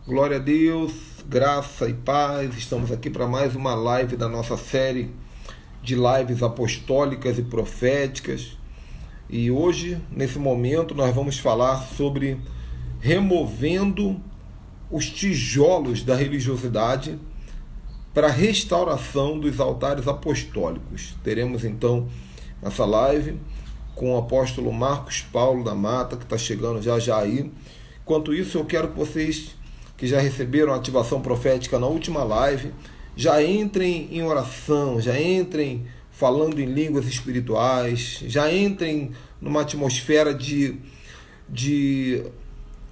Glória a Deus, graça e paz. Estamos aqui para mais uma live da nossa série de lives apostólicas e proféticas. E hoje, nesse momento, nós vamos falar sobre removendo os tijolos da religiosidade para a restauração dos altares apostólicos. Teremos então essa live com o apóstolo Marcos Paulo da Mata, que está chegando já já aí. Enquanto isso, eu quero que vocês que já receberam a ativação profética na última live, já entrem em oração, já entrem falando em línguas espirituais, já entrem numa atmosfera de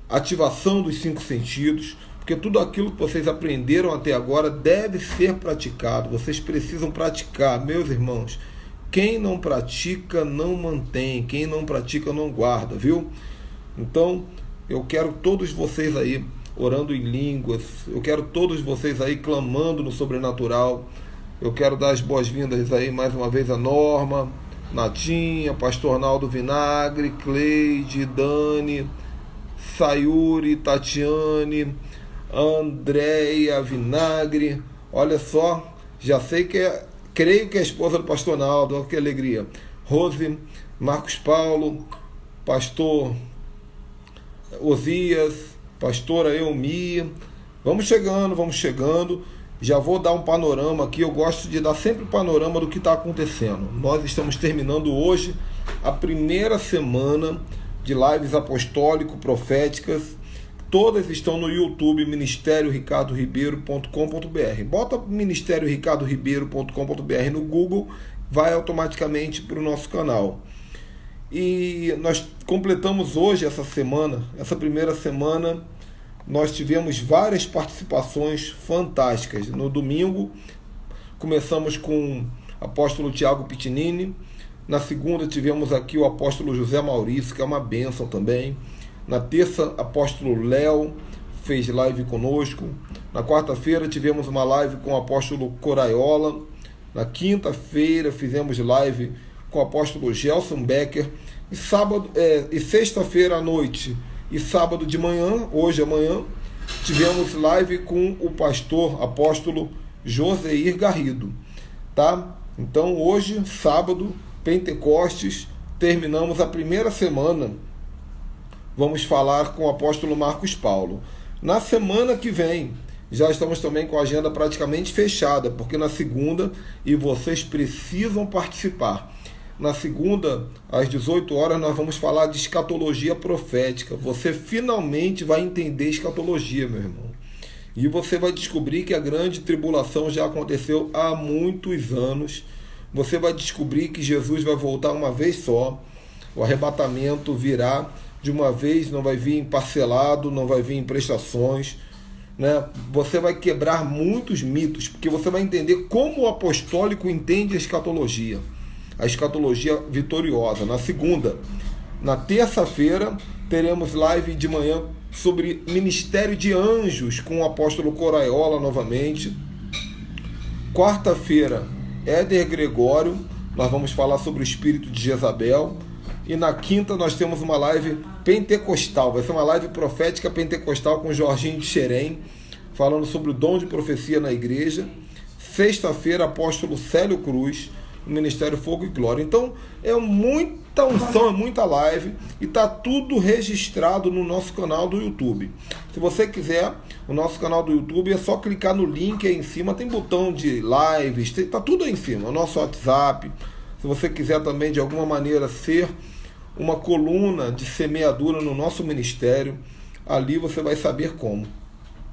ativação dos cinco sentidos, porque tudo aquilo que vocês aprenderam até agora deve ser praticado. Vocês precisam praticar, meus irmãos. Quem não pratica não mantém, quem não pratica não guarda, viu? Então, eu quero todos vocês aí orando em línguas, eu quero todos vocês aí clamando no sobrenatural. Eu quero dar as boas-vindas aí mais uma vez a Norma, Natinha, Pastor Naldo Vinagre, Cleide, Dani, Sayuri, Tatiane, Andréia Vinagre. Olha só, já sei que creio que é a esposa do Pastor Naldo, olha que alegria. Rose, Marcos Paulo, Pastor Osias, Pastora Eumi. Vamos chegando, vamos chegando. Já vou dar um panorama aqui. Eu gosto de dar sempre o panorama do que está acontecendo. Nós estamos terminando hoje a primeira semana de lives apostólico-proféticas. Todas estão no YouTube, ministérioricardoRibeiro.com.br. Bota ministérioricardoRibeiro.com.br no Google, vai automaticamente para o nosso canal. E nós completamos hoje essa semana, essa primeira semana, nós tivemos várias participações fantásticas. No domingo, começamos com o apóstolo Tiago Pitinini. Na segunda, tivemos aqui o apóstolo José Maurício, que é uma bênção também. Na terça, apóstolo Léo fez live conosco. Na quarta-feira, tivemos uma live com o apóstolo Coraiola. Na quinta-feira, fizemos live com o apóstolo Gelson Becker. E sexta-feira à noite e sábado de manhã, hoje amanhã, tivemos live com o pastor apóstolo Joseir Garrido, tá? Então hoje, sábado, Pentecostes, terminamos a primeira semana. Vamos falar com o apóstolo Marcos Paulo. Na semana que vem, já estamos também com a agenda praticamente fechada, porque na segunda, e vocês precisam participar, na segunda, às 18 horas, nós vamos falar de escatologia profética. Você finalmente vai entender escatologia, meu irmão. E você vai descobrir que a grande tribulação já aconteceu há muitos anos. Você vai descobrir que Jesus vai voltar uma vez só. O arrebatamento virá de uma vez, não vai vir em parcelado, não vai vir em prestações, né? Você vai quebrar muitos mitos, porque você vai entender como o apostólico entende a escatologia vitoriosa. Na segunda, na terça-feira, teremos live de manhã sobre ministério de anjos com o apóstolo Coraiola novamente. Quarta-feira, Éder Gregório, nós vamos falar sobre o espírito de Jezabel. E na quinta nós temos uma live pentecostal, vai ser uma live profética pentecostal com Jorginho de Xerém, falando sobre o dom de profecia na igreja. Sexta-feira, apóstolo Célio Cruz, no Ministério Fogo e Glória. Então, é muita unção, é muita live e está tudo registrado no nosso canal do YouTube. Se você quiser, o nosso canal do YouTube é só clicar no link aí em cima, tem botão de lives, está tudo aí em cima, o nosso WhatsApp. Se você quiser também, de alguma maneira, ser uma coluna de semeadura no nosso ministério, ali você vai saber como.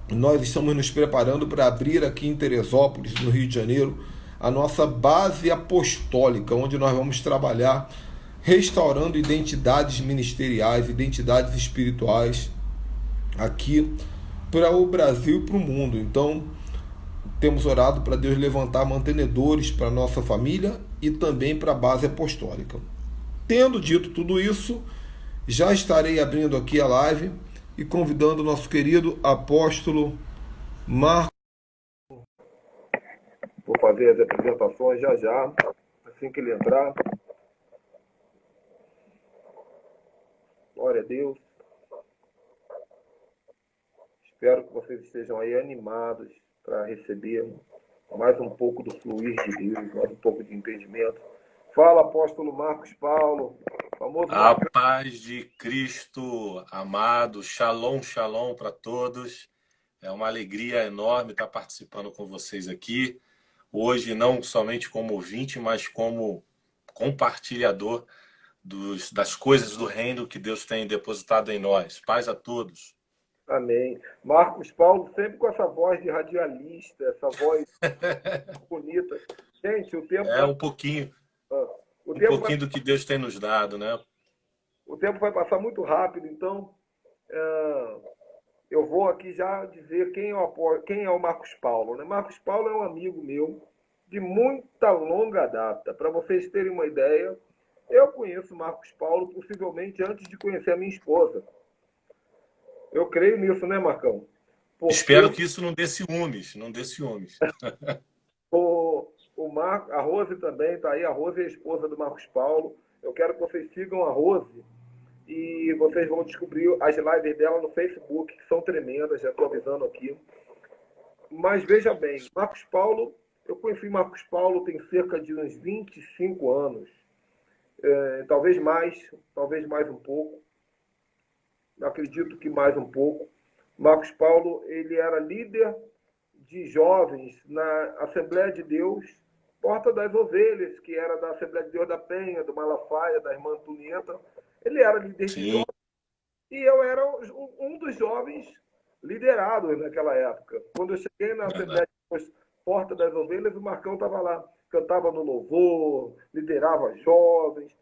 Nós estamos nos preparando para abrir aqui em Teresópolis, no Rio de Janeiro, a nossa base apostólica, onde nós vamos trabalhar restaurando identidades ministeriais, identidades espirituais aqui para o Brasil e para o mundo. Então, temos orado para Deus levantar mantenedores para a nossa família e também para a base apostólica. Tendo dito tudo isso, já estarei abrindo aqui a live e convidando o nosso querido apóstolo Marcos. Vou fazer as apresentações já já, assim que ele entrar. Glória a Deus. Espero que vocês estejam aí animados para receber mais um pouco do fluir de Deus, mais um pouco de entendimento. Fala, apóstolo Marcos Paulo, famoso A Marcos. paz de Cristo, amado, shalom, shalom para todos. É uma alegria enorme estar participando com vocês aqui. Hoje, não somente como ouvinte, mas como compartilhador das coisas do reino que Deus tem depositado em nós. Paz a todos. Amém. Marcos Paulo sempre com essa voz de radialista, essa voz bonita. Gente, É o um tempo vai, pouquinho do que Deus tem nos dado, né? o tempo vai passar muito rápido, então eu vou aqui já dizer quem é o Marcos Paulo. Né? Marcos Paulo é um amigo meu de muita longa data. Para vocês terem uma ideia, eu conheço Marcos Paulo possivelmente antes de conhecer a minha esposa. Eu creio nisso, né, Marcão? Espero Porque que isso não dê ciúmes, não dê ciúmes. a Rose também está aí. A Rose é a esposa do Marcos Paulo. Eu quero que vocês sigam a Rose e vocês vão descobrir as lives dela no Facebook, que são tremendas, já estou avisando aqui. Mas veja bem, Marcos Paulo, eu conheci Marcos Paulo tem cerca de uns 25 anos, talvez mais um pouco, acredito que mais um pouco. Marcos Paulo, ele era líder de jovens na Assembleia de Deus, Porta das Ovelhas, que era da Assembleia de Deus da Penha, do Malafaia, da irmã Antonieta. Ele era líder de Sim, jovens e eu era um dos jovens liderados naquela época. Quando eu cheguei na Assembleia verdade. de Deus, Porta das Ovelhas, o Marcão estava lá, cantava no louvor, liderava jovens.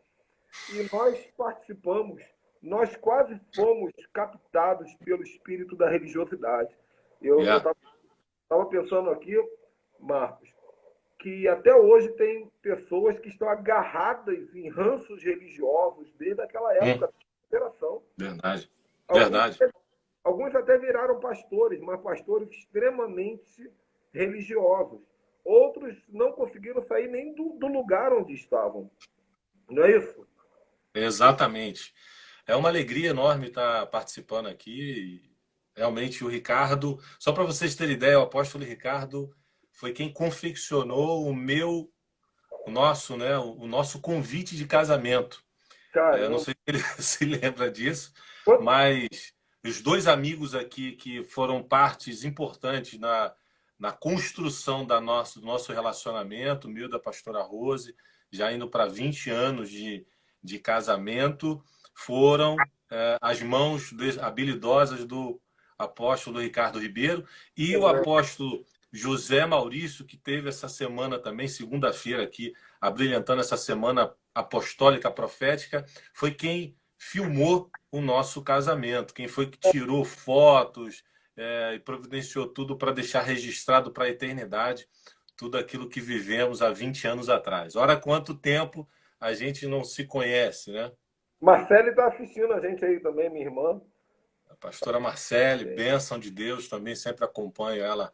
E nós participamos, nós quase fomos captados pelo espírito da religiosidade. Eu Yeah. estava pensando aqui, Marcos, que até hoje tem pessoas que estão agarradas em ranços religiosos desde aquela época da operação. Verdade. Alguns, Verdade. alguns até viraram pastores, mas pastores extremamente religiosos. Outros não conseguiram sair nem do lugar onde estavam. Não é isso? Exatamente. É uma alegria enorme estar participando aqui. Realmente o Ricardo, só para vocês terem ideia, o apóstolo Ricardo foi quem confeccionou o nosso, né, o nosso convite de casamento. Eu não Caramba. sei se ele se lembra disso, Quando- mas os dois amigos aqui que foram partes importantes na construção do nosso relacionamento, o meu e da pastora Rose, já indo para 20 anos de casamento, foram as mãos habilidosas do apóstolo Ricardo Ribeiro e o apóstolo José Maurício, que teve essa semana também, segunda-feira aqui, abrilhantando essa semana apostólica profética, foi quem filmou o nosso casamento, quem foi que tirou fotos e providenciou tudo para deixar registrado para a eternidade tudo aquilo que vivemos há 20 anos atrás. Ora, quanto tempo a gente não se conhece, né? Marcele está assistindo a gente aí também, minha irmã. A pastora Marcele, bênção de Deus, também sempre acompanho ela,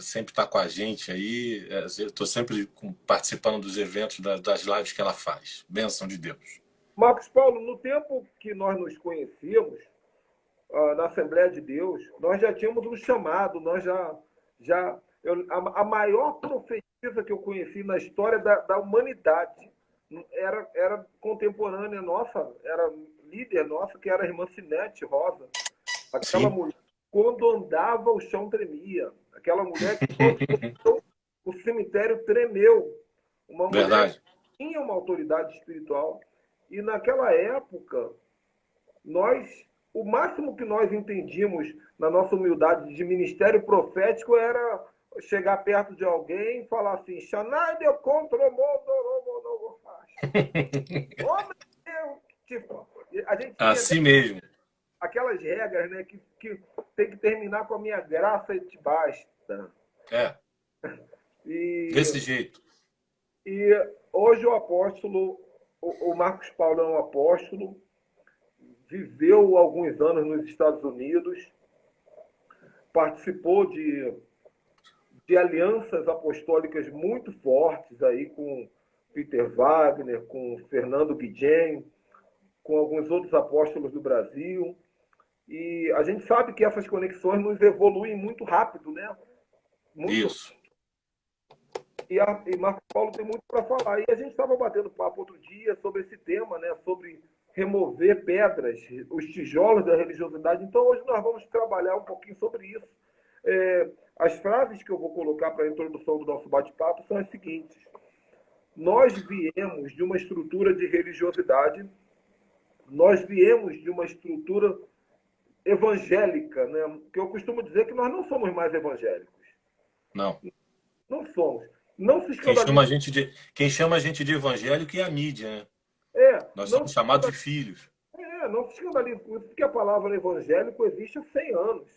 sempre está com a gente aí. Estou sempre participando dos eventos, das lives que ela faz. Bênção de Deus. Marcos Paulo, no tempo que nós nos conhecíamos, na Assembleia de Deus, nós já tínhamos um chamado, a maior profetisa que eu conheci na história da humanidade era contemporânea nossa, era líder nossa, que era a irmã Sinete Rosa. Aquela Sim, mulher, quando andava, o chão tremia. Aquela mulher que quando o cemitério tremeu. Uma mulher que verdade. tinha uma autoridade espiritual. E naquela época, o máximo que nós entendíamos na nossa humildade de ministério profético era chegar perto de alguém e falar assim, Xanai deu contra o mundo, oh, meu Deus! Tipo, a gente tinha Assim mesmo. aquelas regras, né, que tem que terminar com a minha graça te basta. É, E, desse jeito. e hoje o apóstolo, o Marcos Paulo é um apóstolo, viveu alguns anos nos Estados Unidos, participou de alianças apostólicas muito fortes aí com Peter Wagner, com Fernando Guidem, com alguns outros apóstolos do Brasil. E a gente sabe que essas conexões nos evoluem muito rápido, né? Muito. Isso. E Marco Paulo tem muito para falar. E a gente estava batendo papo outro dia sobre esse tema, né? Sobre remover pedras, os tijolos da religiosidade. Então, hoje nós vamos trabalhar um pouquinho sobre isso. As frases que eu vou colocar para a introdução do nosso bate-papo são as seguintes. Nós viemos de uma estrutura de religiosidade, nós viemos de uma estrutura evangélica, né? Que eu costumo dizer que nós não somos mais evangélicos. Não. Não somos. Não se Quem chama a escandalize. gente de, quem chama a gente de evangélico é a mídia, né? Nós Não somos se chamados de escandalize. filhos. Não se escandalize com isso, porque a palavra evangélico existe há 100 anos.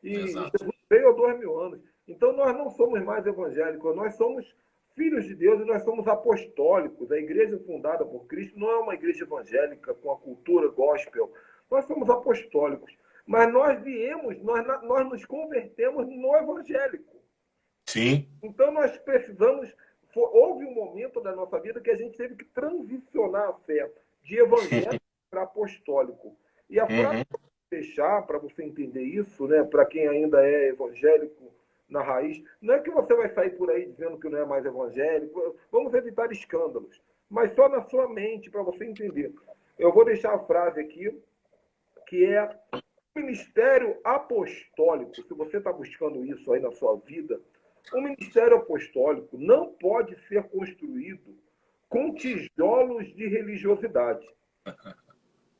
E Exato. Jesus veio há 2000 anos. Então nós não somos mais evangélicos, nós somos filhos de Deus e nós somos apostólicos. A igreja fundada por Cristo não é uma igreja evangélica com a cultura gospel. Nós somos apostólicos. Mas nós viemos, nós nos convertemos no evangélico. Sim. Então nós precisamos. Houve um momento da nossa vida que a gente teve que transicionar a fé de evangélico para apostólico. E a frase que eu vou deixar para você entender isso, né, para quem ainda é evangélico na raiz, não é que você vai sair por aí dizendo que não é mais evangélico, vamos evitar escândalos, mas só na sua mente para você entender. Eu vou deixar a frase aqui, que é ministério apostólico. Se você está buscando isso aí na sua vida, o ministério apostólico não pode ser construído com tijolos de religiosidade.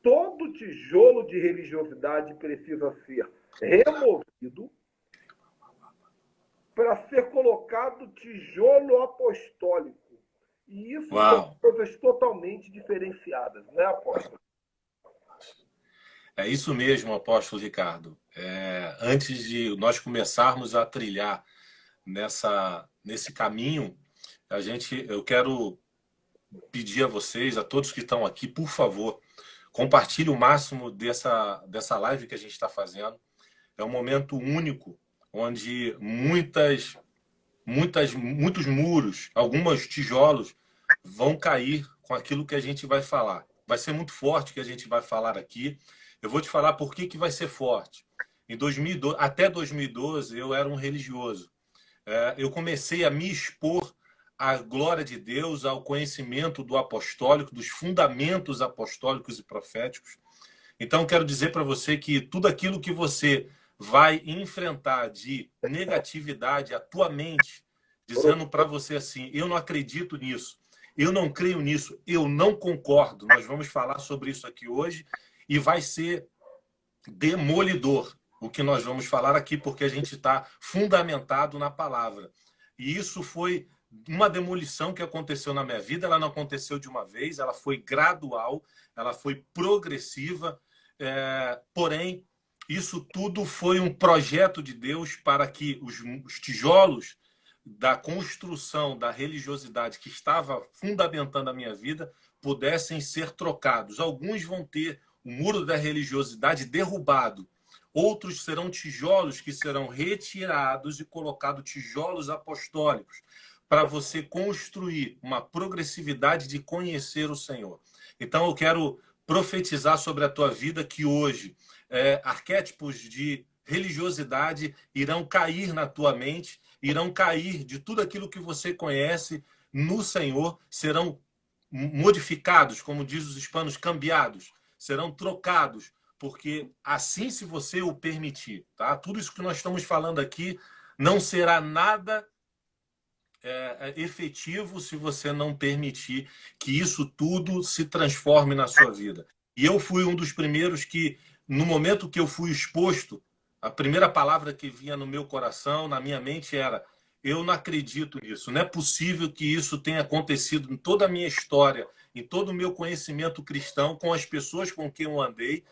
Todo tijolo de religiosidade precisa ser removido para ser colocado tijolo apostólico. E isso são coisas totalmente diferenciadas, não é, apóstolo? É isso mesmo, apóstolo Ricardo. Antes de nós começarmos a trilhar nesse caminho, eu quero pedir a vocês, a todos que estão aqui, por favor, compartilhe o máximo dessa live que a gente está fazendo. É um momento único, onde muitos muros, alguns tijolos vão cair com aquilo que a gente vai falar. Vai ser muito forte o que a gente vai falar aqui. Eu vou te falar por que vai ser forte. Até 2012, eu era um religioso. Eu comecei a me expor à glória de Deus, ao conhecimento do apostólico, dos fundamentos apostólicos e proféticos. Então, quero dizer para você que tudo aquilo que você vai enfrentar de negatividade, a tua mente, dizendo para você assim, eu não acredito nisso, eu não creio nisso, eu não concordo. Nós vamos falar sobre isso aqui hoje e vai ser demolidor o que nós vamos falar aqui, porque a gente está fundamentado na palavra. E isso foi uma demolição que aconteceu na minha vida. Ela não aconteceu de uma vez, ela foi gradual, ela foi progressiva. Porém, isso tudo foi um projeto de Deus para que os tijolos da construção da religiosidade que estava fundamentando a minha vida pudessem ser trocados. Alguns vão ter o muro da religiosidade derrubado. Outros serão tijolos que serão retirados e colocados tijolos apostólicos para você construir uma progressividade de conhecer o Senhor. Então, eu quero profetizar sobre a tua vida que hoje arquétipos de religiosidade irão cair na tua mente, irão cair de tudo aquilo que você conhece no Senhor, serão modificados, como diz os hispanos, cambiados, serão trocados, porque assim, se você o permitir, tá? Tudo isso que nós estamos falando aqui não será nada efetivo se você não permitir que isso tudo se transforme na sua vida. E eu fui um dos primeiros que, no momento que eu fui exposto, a primeira palavra que vinha no meu coração, na minha mente, era: eu não acredito nisso. Não é possível que isso tenha acontecido em toda a minha história, em todo o meu conhecimento cristão, com as pessoas com quem eu andei,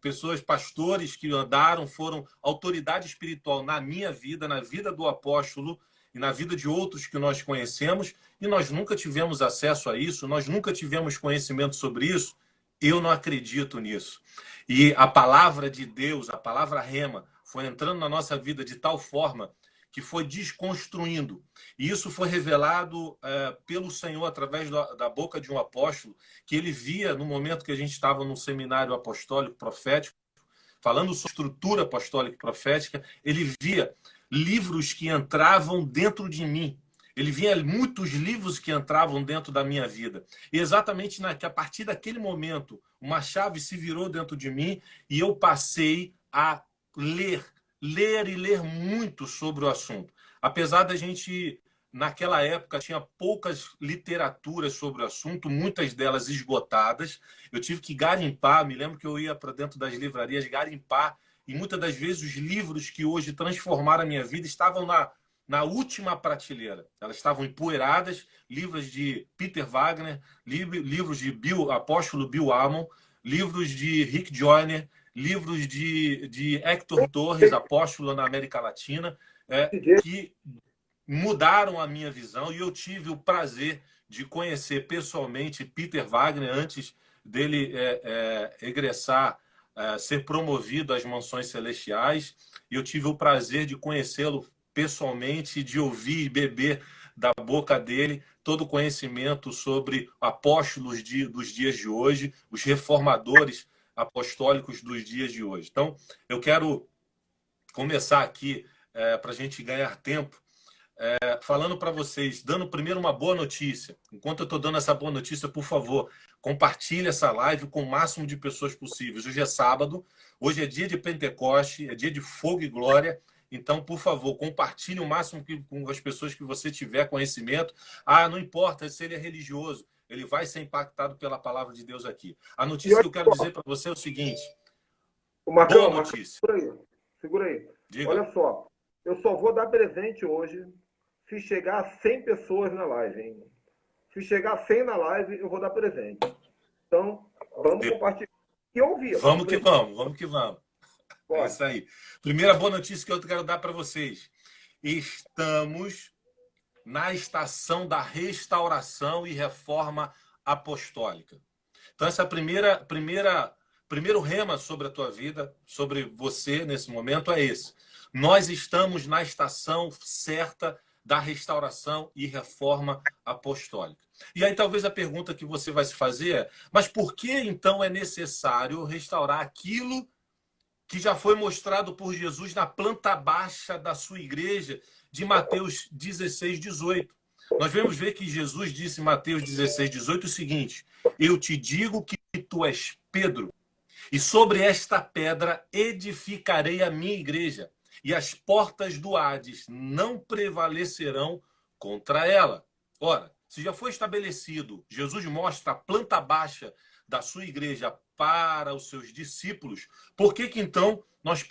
pessoas, pastores que andaram, foram autoridade espiritual na minha vida, na vida do apóstolo e na vida de outros que nós conhecemos, e nós nunca tivemos acesso a isso, nós nunca tivemos conhecimento sobre isso. Eu não acredito nisso. E a palavra de Deus, a palavra rema, foi entrando na nossa vida de tal forma que foi desconstruindo. E isso foi revelado pelo Senhor através da boca de um apóstolo, que ele via no momento que a gente estava num seminário apostólico, profético, falando sobre estrutura apostólica e profética, ele via livros que entravam dentro de mim. Ele via muitos livros que entravam dentro da minha vida. E exatamente a partir daquele momento, uma chave se virou dentro de mim e eu passei a ler e ler muito sobre o assunto. Apesar da gente, naquela época, tinha poucas literaturas sobre o assunto, muitas delas esgotadas. Eu tive que garimpar, me lembro que eu ia para dentro das livrarias garimpar, e muitas das vezes os livros que hoje transformaram a minha vida estavam na última prateleira. Elas estavam empoeiradas, livros de Peter Wagner, livros de apóstolo Bill Hamon, livros de Rick Joyner, livros de Hector Torres, apóstolo na América Latina, que mudaram a minha visão, e eu tive o prazer de conhecer pessoalmente Peter Wagner antes dele egressar, ser promovido às mansões celestiais, e eu tive o prazer de conhecê-lo pessoalmente, de ouvir e beber da boca dele todo o conhecimento sobre apóstolos dos dias de hoje, os reformadores apostólicos dos dias de hoje. Então, eu quero começar aqui, para a gente ganhar tempo, falando para vocês, dando primeiro uma boa notícia. Enquanto eu estou dando essa boa notícia, por favor, compartilhe essa live com o máximo de pessoas possíveis. Hoje é sábado, hoje é dia de Pentecoste, é dia de fogo e glória. Então, por favor, compartilhe o máximo com as pessoas que você tiver conhecimento. Não importa se ele é religioso, ele vai ser impactado pela palavra de Deus aqui. A notícia que eu quero dizer para você é o seguinte. Marcão, boa notícia. Segura aí. Diga. Olha só, eu só vou dar presente hoje se chegar a 100 pessoas na live, hein? Se chegar a 100 na live, eu vou dar presente. Então, vamos compartilhar. E ouvir. Vamos que vamos, vamos que vamos. Pode. É isso aí. Primeira boa notícia que eu quero dar para vocês. Estamos na estação da restauração e reforma apostólica. Então, essa primeiro rema sobre a tua vida, sobre você nesse momento, é esse. Nós estamos na estação certa da restauração e reforma apostólica. E aí talvez a pergunta que você vai se fazer é: mas por que então é necessário restaurar aquilo que já foi mostrado por Jesus na planta baixa da sua igreja, de Mateus 16, 18? Nós vamos ver que Jesus disse em Mateus 16, 18 o seguinte: eu te digo que tu és Pedro, e sobre esta pedra edificarei a minha igreja, e as portas do Hades não prevalecerão contra ela. Ora, se já foi estabelecido, Jesus mostra a planta baixa da sua igreja para os seus discípulos, por que então nós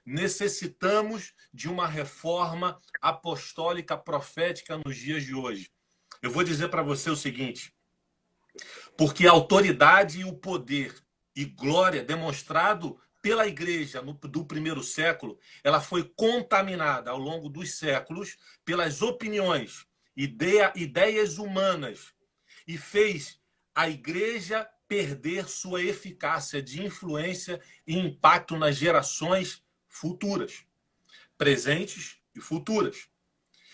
necessitamos de uma reforma apostólica profética nos dias de hoje? Eu vou dizer para você o seguinte: porque a autoridade e o poder e glória demonstrado pela igreja do primeiro século, ela foi contaminada ao longo dos séculos pelas opiniões, ideias humanas, e fez a igreja perder sua eficácia de influência e impacto nas gerações futuras, presentes e futuras.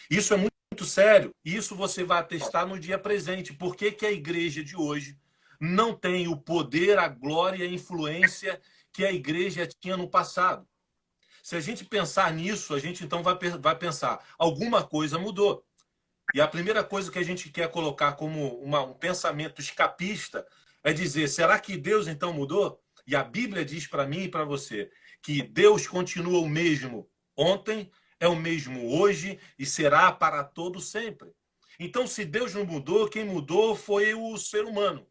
Isso é muito sério, e isso você vai atestar no dia presente. Por que a igreja de hoje não tem o poder, a glória e a influência que a igreja tinha no passado? Se a gente pensar nisso, a gente então vai pensar: alguma coisa mudou. E a primeira coisa que a gente quer colocar como um pensamento escapista é dizer: será que Deus então mudou? E a Bíblia diz para mim e para você que Deus continua o mesmo ontem, é o mesmo hoje e será para todo sempre. Então, se Deus não mudou, quem mudou foi o ser humano.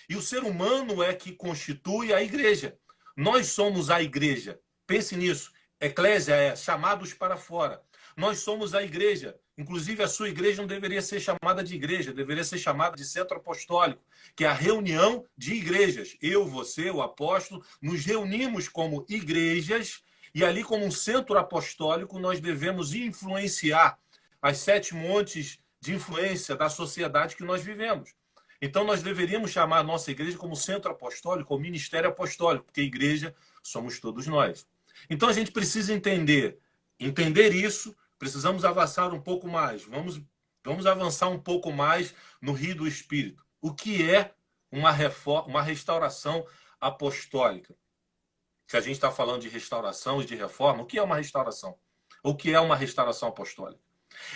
E o ser humano é que constitui a igreja. Nós somos a igreja. Pense nisso. Eclésia é chamados para fora. Nós somos a igreja. Inclusive, a sua igreja não deveria ser chamada de igreja, deveria ser chamada de centro apostólico, que é a reunião de igrejas. Eu, você, o apóstolo, nos reunimos como igrejas, e ali, como um centro apostólico, nós devemos influenciar as 7 montes de influência da sociedade que nós vivemos. Então, nós deveríamos chamar a nossa igreja como centro apostólico, ou ministério apostólico, porque igreja somos todos nós. Então, a gente precisa entender isso. Precisamos avançar um pouco mais. Vamos avançar um pouco mais no rio do Espírito. O que é uma restauração apostólica? se a gente está falando de restauração e de reforma, o que é uma restauração? O que é uma restauração apostólica?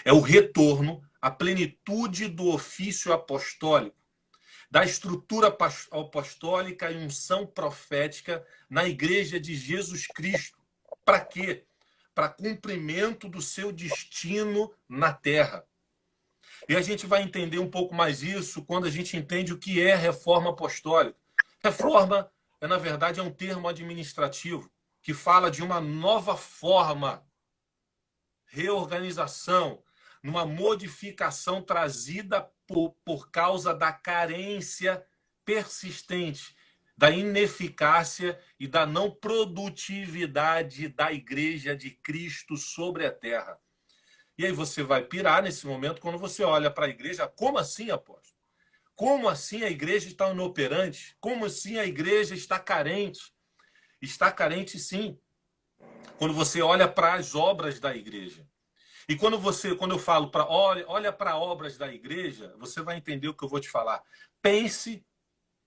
É o retorno à plenitude do ofício apostólico, da estrutura apostólica e unção profética na igreja de Jesus Cristo. Para quê? Para cumprimento do seu destino na terra. E a gente vai entender um pouco mais isso quando a gente entende o que é reforma apostólica. Reforma, na verdade, é um termo administrativo que fala de uma nova forma, reorganização, numa modificação trazida por causa da carência persistente, da ineficácia e da não produtividade da igreja de Cristo sobre a terra. E aí você vai pirar nesse momento quando você olha para a igreja. Como assim, apóstolo? Como assim a igreja está inoperante? Como assim a igreja está carente? Está carente, sim. Quando você olha para as obras da igreja. E quando eu falo para olha para obras da igreja, você vai entender o que eu vou te falar. Pense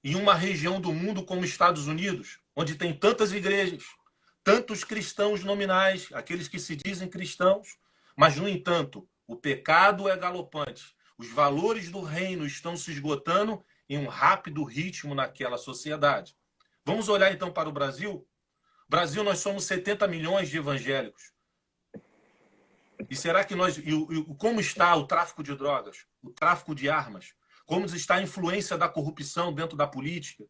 em uma região do mundo como Estados Unidos, onde tem tantas igrejas, tantos cristãos nominais, aqueles que se dizem cristãos, mas, no entanto, o pecado é galopante. Os valores do reino estão se esgotando em um rápido ritmo naquela sociedade. Vamos olhar então para o Brasil? Brasil, nós somos 70 milhões de evangélicos. E será que como está o tráfico de drogas, o tráfico de armas? Como está a influência da corrupção dentro da política,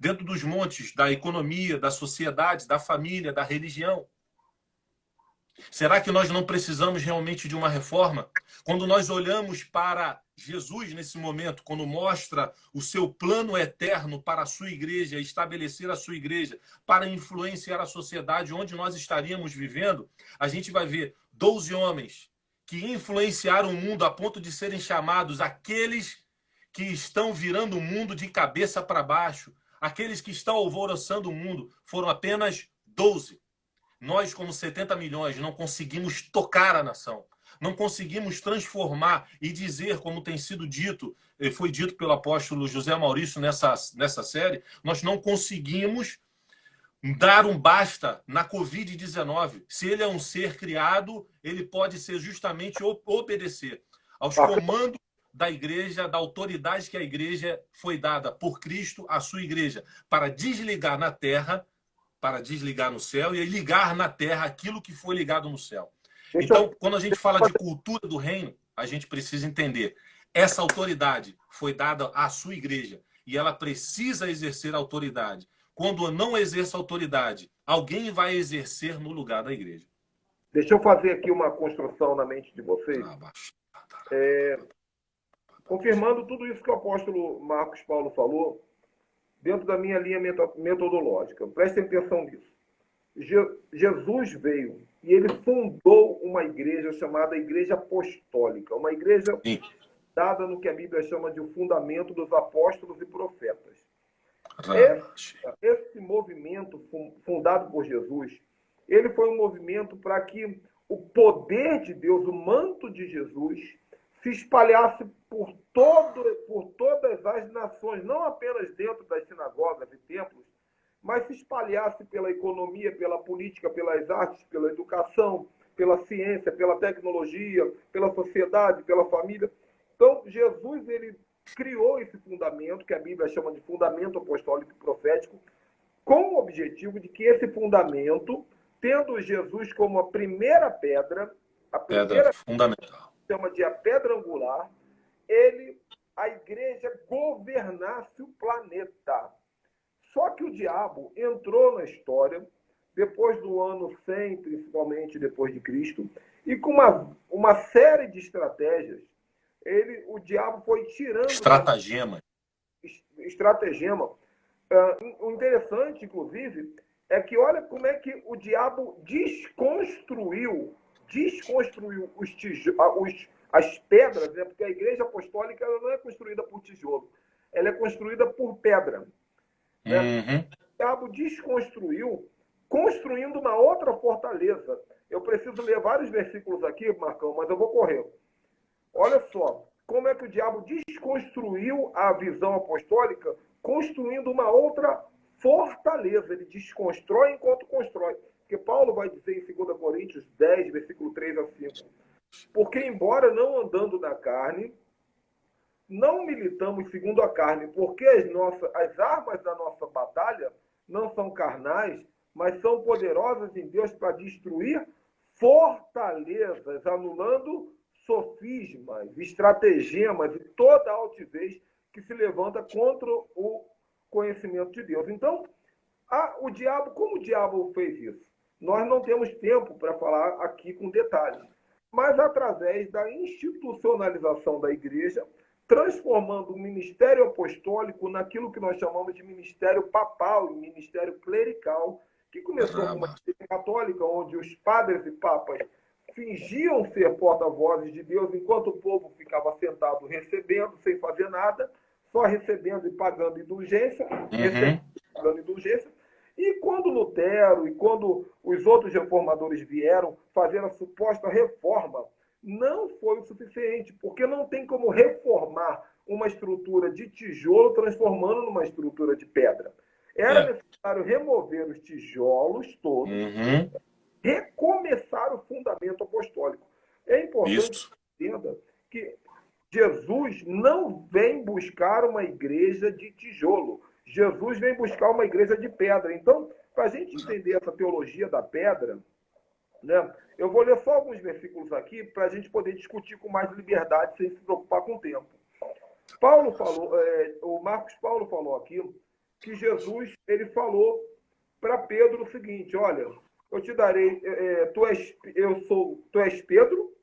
dentro dos montes da economia, da sociedade, da família, da religião? Será que nós não precisamos realmente de uma reforma? Quando nós olhamos para Jesus nesse momento, quando mostra o seu plano eterno para a sua igreja, estabelecer a sua igreja, para influenciar a sociedade onde nós estaríamos vivendo, a gente vai ver 12 homens que influenciaram o mundo a ponto de serem chamados aqueles que estão virando o mundo de cabeça para baixo, aqueles que estão alvoroçando o mundo. Foram apenas 12. Nós, como 70 milhões, não conseguimos tocar a nação. Não conseguimos transformar e dizer, como tem sido dito, foi dito pelo apóstolo José Maurício nessa série, nós não conseguimos dar um basta na Covid-19. Se ele é um ser criado, ele pode ser justamente obedecer aos comandos da igreja, da autoridade que a igreja foi dada por Cristo à sua igreja, para desligar na terra, para desligar no céu e ligar na terra aquilo que foi ligado no céu. Então, quando a gente fala de cultura do reino, a gente precisa entender. Essa autoridade foi dada à sua igreja e ela precisa exercer autoridade. Quando não exerce autoridade, alguém vai exercer no lugar da igreja. Deixa eu fazer aqui uma construção na mente de vocês. Confirmando tudo isso que o apóstolo Marcos Paulo falou, dentro da minha linha metodológica. Prestem atenção nisso. Jesus veio e ele fundou uma igreja chamada Igreja Apostólica, uma igreja dada no que a Bíblia chama de o fundamento dos apóstolos e profetas. Esse movimento fundado por Jesus, ele foi um movimento para que o poder de Deus, o manto de Jesus, se espalhasse por todas as nações, não apenas dentro das sinagogas e templos, mas se espalhasse pela economia, pela política, pelas artes, pela educação, pela ciência, pela tecnologia, pela sociedade, pela família. Então, Jesus, ele criou esse fundamento, que a Bíblia chama de fundamento apostólico e profético, com o objetivo de que esse fundamento, tendo Jesus como a primeira pedra, a primeira fundamental, chama de a pedra angular, a igreja governasse o planeta. Só que o diabo entrou na história, depois do ano 100, principalmente depois de Cristo, e com uma série de estratégias, o diabo foi tirando... Estratagema. O interessante, inclusive, é que olha como é que o diabo desconstruiu as pedras, né? Porque a igreja apostólica ela não é construída por tijolo, ela é construída por pedra. Né? Uhum. O diabo desconstruiu, construindo uma outra fortaleza. Eu preciso ler vários versículos aqui, Marcão, mas eu vou correr. Olha só, como é que o diabo desconstruiu a visão apostólica, construindo uma outra fortaleza. Ele desconstrói enquanto constrói. Porque Paulo vai dizer em 2 Coríntios 10, versículo 3 a 5. Porque, embora não andando na carne, não militamos segundo a carne, porque as armas da nossa batalha não são carnais, mas são poderosas em Deus para destruir fortalezas, anulando sofismas, estratagemas e toda altivez que se levanta contra o conhecimento de Deus. Então, como o diabo fez isso? Nós não temos tempo para falar aqui com detalhes, mas através da institucionalização da igreja, transformando o ministério apostólico naquilo que nós chamamos de ministério papal e ministério clerical, que começou com uma igreja católica, onde os padres e papas fingiam ser porta-vozes de Deus, enquanto o povo ficava sentado recebendo, sem fazer nada, só recebendo e pagando indulgência, recebendo e pagando indulgência. E quando Lutero e quando os outros reformadores vieram fazer a suposta reforma, não foi o suficiente, porque não tem como reformar uma estrutura de tijolo transformando numa estrutura de pedra. Era necessário remover os tijolos todos, recomeçar o fundamento apostólico. É importante que entenda que Jesus não vem buscar uma igreja de tijolo. Jesus vem buscar uma igreja de pedra. Então, para a gente entender essa teologia da pedra, né, eu vou ler só alguns versículos aqui para a gente poder discutir com mais liberdade, sem se preocupar com o tempo. Paulo falou, o Marcos Paulo falou aqui que Jesus ele falou para Pedro o seguinte: olha, eu te darei, tu és Pedro,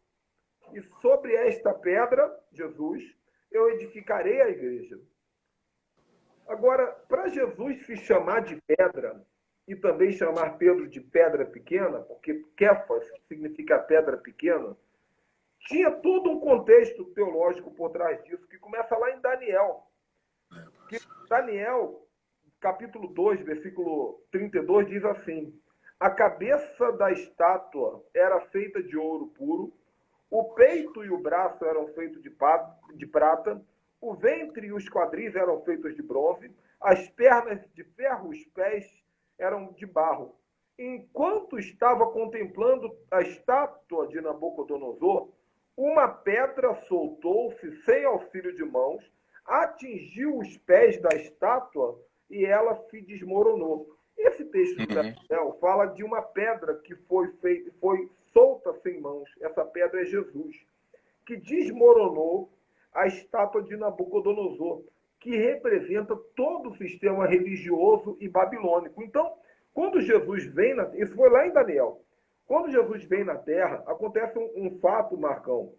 e sobre esta pedra, Jesus, eu edificarei a igreja. Agora, para Jesus se chamar de pedra, e também chamar Pedro de pedra pequena, porque Kéfas significa pedra pequena, tinha todo um contexto teológico por trás disso, que começa lá em Daniel. Que Daniel, capítulo 2, versículo 32, diz assim: a cabeça da estátua era feita de ouro puro, o peito e o braço eram feitos de prata, o ventre e os quadris eram feitos de bronze, as pernas de ferro, os pés eram de barro. Enquanto estava contemplando a estátua de Nabucodonosor, uma pedra soltou-se sem auxílio de mãos, atingiu os pés da estátua e ela se desmoronou. Esse texto de Daniel fala de uma pedra que foi solta sem mãos. Essa pedra é Jesus, que desmoronou a estátua de Nabucodonosor, que representa todo o sistema religioso e babilônico. Então, quando Jesus vem isso foi lá em Daniel. Quando Jesus vem na Terra, acontece um fato, Marcão,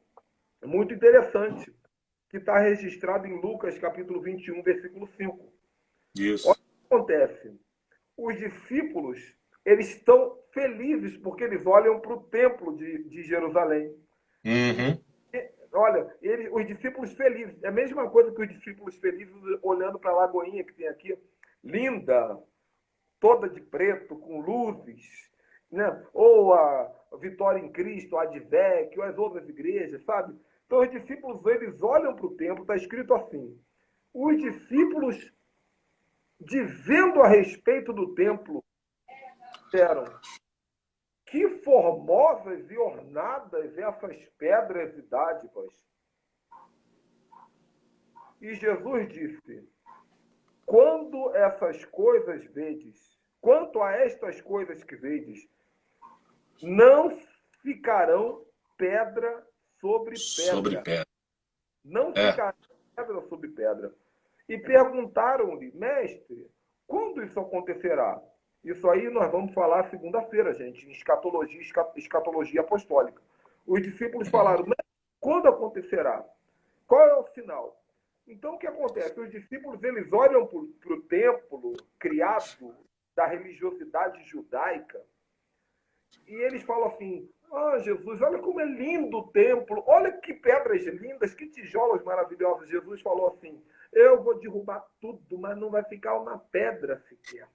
muito interessante, que está registrado em Lucas, capítulo 21, versículo 5. Isso. Olha o que acontece. Os discípulos, eles estão felizes porque eles olham para o templo de Jerusalém. Olha, os discípulos felizes. É a mesma coisa que os discípulos felizes olhando para a lagoinha que tem aqui, linda, toda de preto, com luzes, né? Ou a Vitória em Cristo, a Advec, ou as outras igrejas, sabe? Então os discípulos, eles olham para o templo, está escrito assim: os discípulos, dizendo a respeito do templo, disseram: que formosas e ornadas essas pedras e dádivas. E Jesus disse: quando essas coisas vedes, quanto a estas coisas que vedes, não ficarão pedra sobre pedra. Não ficará pedra sobre pedra. E perguntaram-lhe: mestre, quando isso acontecerá? Isso aí nós vamos falar segunda-feira, gente, em escatologia apostólica. Os discípulos falaram: mas quando acontecerá? Qual é o sinal? Então, o que acontece? Os discípulos, eles olham para o templo criado da religiosidade judaica e eles falam assim: ah, Jesus, olha como é lindo o templo, olha que pedras lindas, que tijolos maravilhosos. Jesus falou assim: eu vou derrubar tudo, mas não vai ficar uma pedra sequer.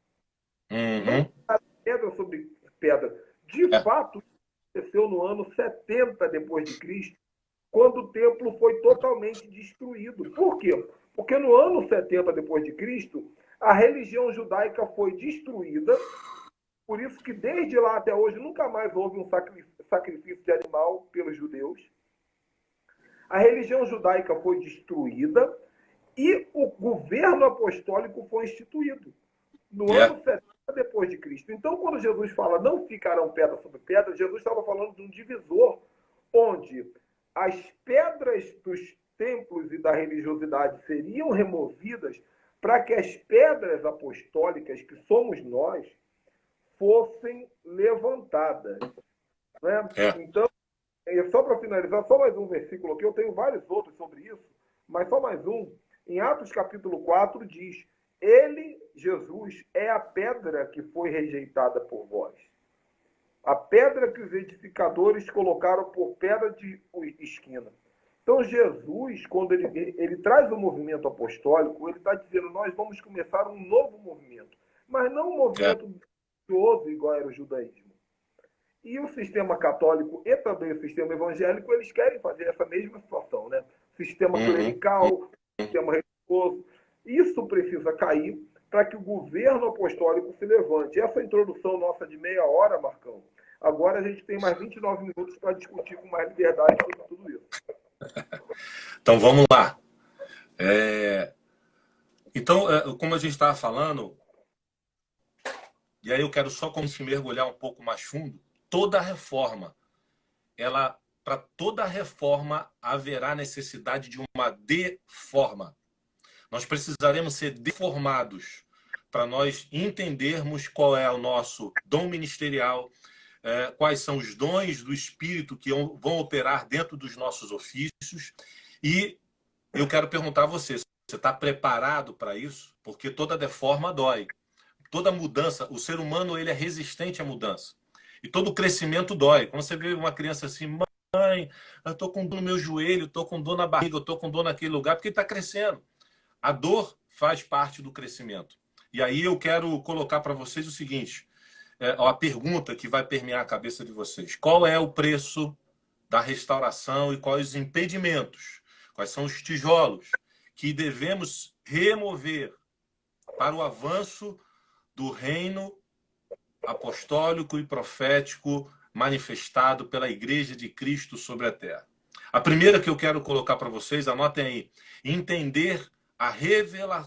Não ficar pedra sobre pedra. De fato, aconteceu no ano 70 depois de Cristo, quando o templo foi totalmente destruído. Por quê? Porque no ano 70 depois de Cristo, A religião judaica foi destruída, por isso que desde lá até hoje nunca mais houve um sacrifício de animal pelos judeus. A religião judaica foi destruída e o governo apostólico foi instituído no ano 70 depois de Cristo. Então, quando Jesus fala não ficarão pedra sobre pedra, Jesus estava falando de um divisor onde as pedras dos templos e da religiosidade seriam removidas para que as pedras apostólicas, que somos nós, fossem levantadas. Né? Então, só para finalizar, só mais um versículo aqui, eu tenho vários outros sobre isso, mas só mais um. Em Atos capítulo 4 diz: Ele, Jesus, é a pedra que foi rejeitada por vós. A pedra que os edificadores colocaram por pedra de esquina. Então, Jesus, quando ele traz o movimento apostólico, ele está dizendo: nós vamos começar um novo movimento. Mas não um movimento religioso igual era o judaísmo. E o sistema católico e também o sistema evangélico, eles querem fazer essa mesma situação, né? Sistema clerical, sistema religioso. Isso precisa cair para que o governo apostólico se levante. Essa introdução nossa de meia hora, Marcão, agora a gente tem mais 29 minutos para discutir com mais liberdade sobre tudo isso. Então, vamos lá. Então, como a gente estava falando, e aí eu quero só como se mergulhar um pouco mais fundo, toda reforma, para toda reforma haverá necessidade de uma deforma. Nós precisaremos ser deformados para nós entendermos qual é o nosso dom ministerial, quais são os dons do Espírito que vão operar dentro dos nossos ofícios. E eu quero perguntar a você está preparado para isso? Porque toda deforma dói. Toda mudança, o ser humano ele é resistente à mudança. E todo crescimento dói. Quando você vê uma criança assim, mãe, eu estou com dor no meu joelho, estou com dor na barriga, eu estou com dor naquele lugar, porque ele está crescendo. A dor faz parte do crescimento. E aí eu quero colocar para vocês o seguinte, a pergunta que vai permear a cabeça de vocês. Qual é o preço da restauração e quais os impedimentos? Quais são os tijolos que devemos remover para o avanço do reino apostólico e profético manifestado pela Igreja de Cristo sobre a terra? A primeira que eu quero colocar para vocês, anotem aí, entender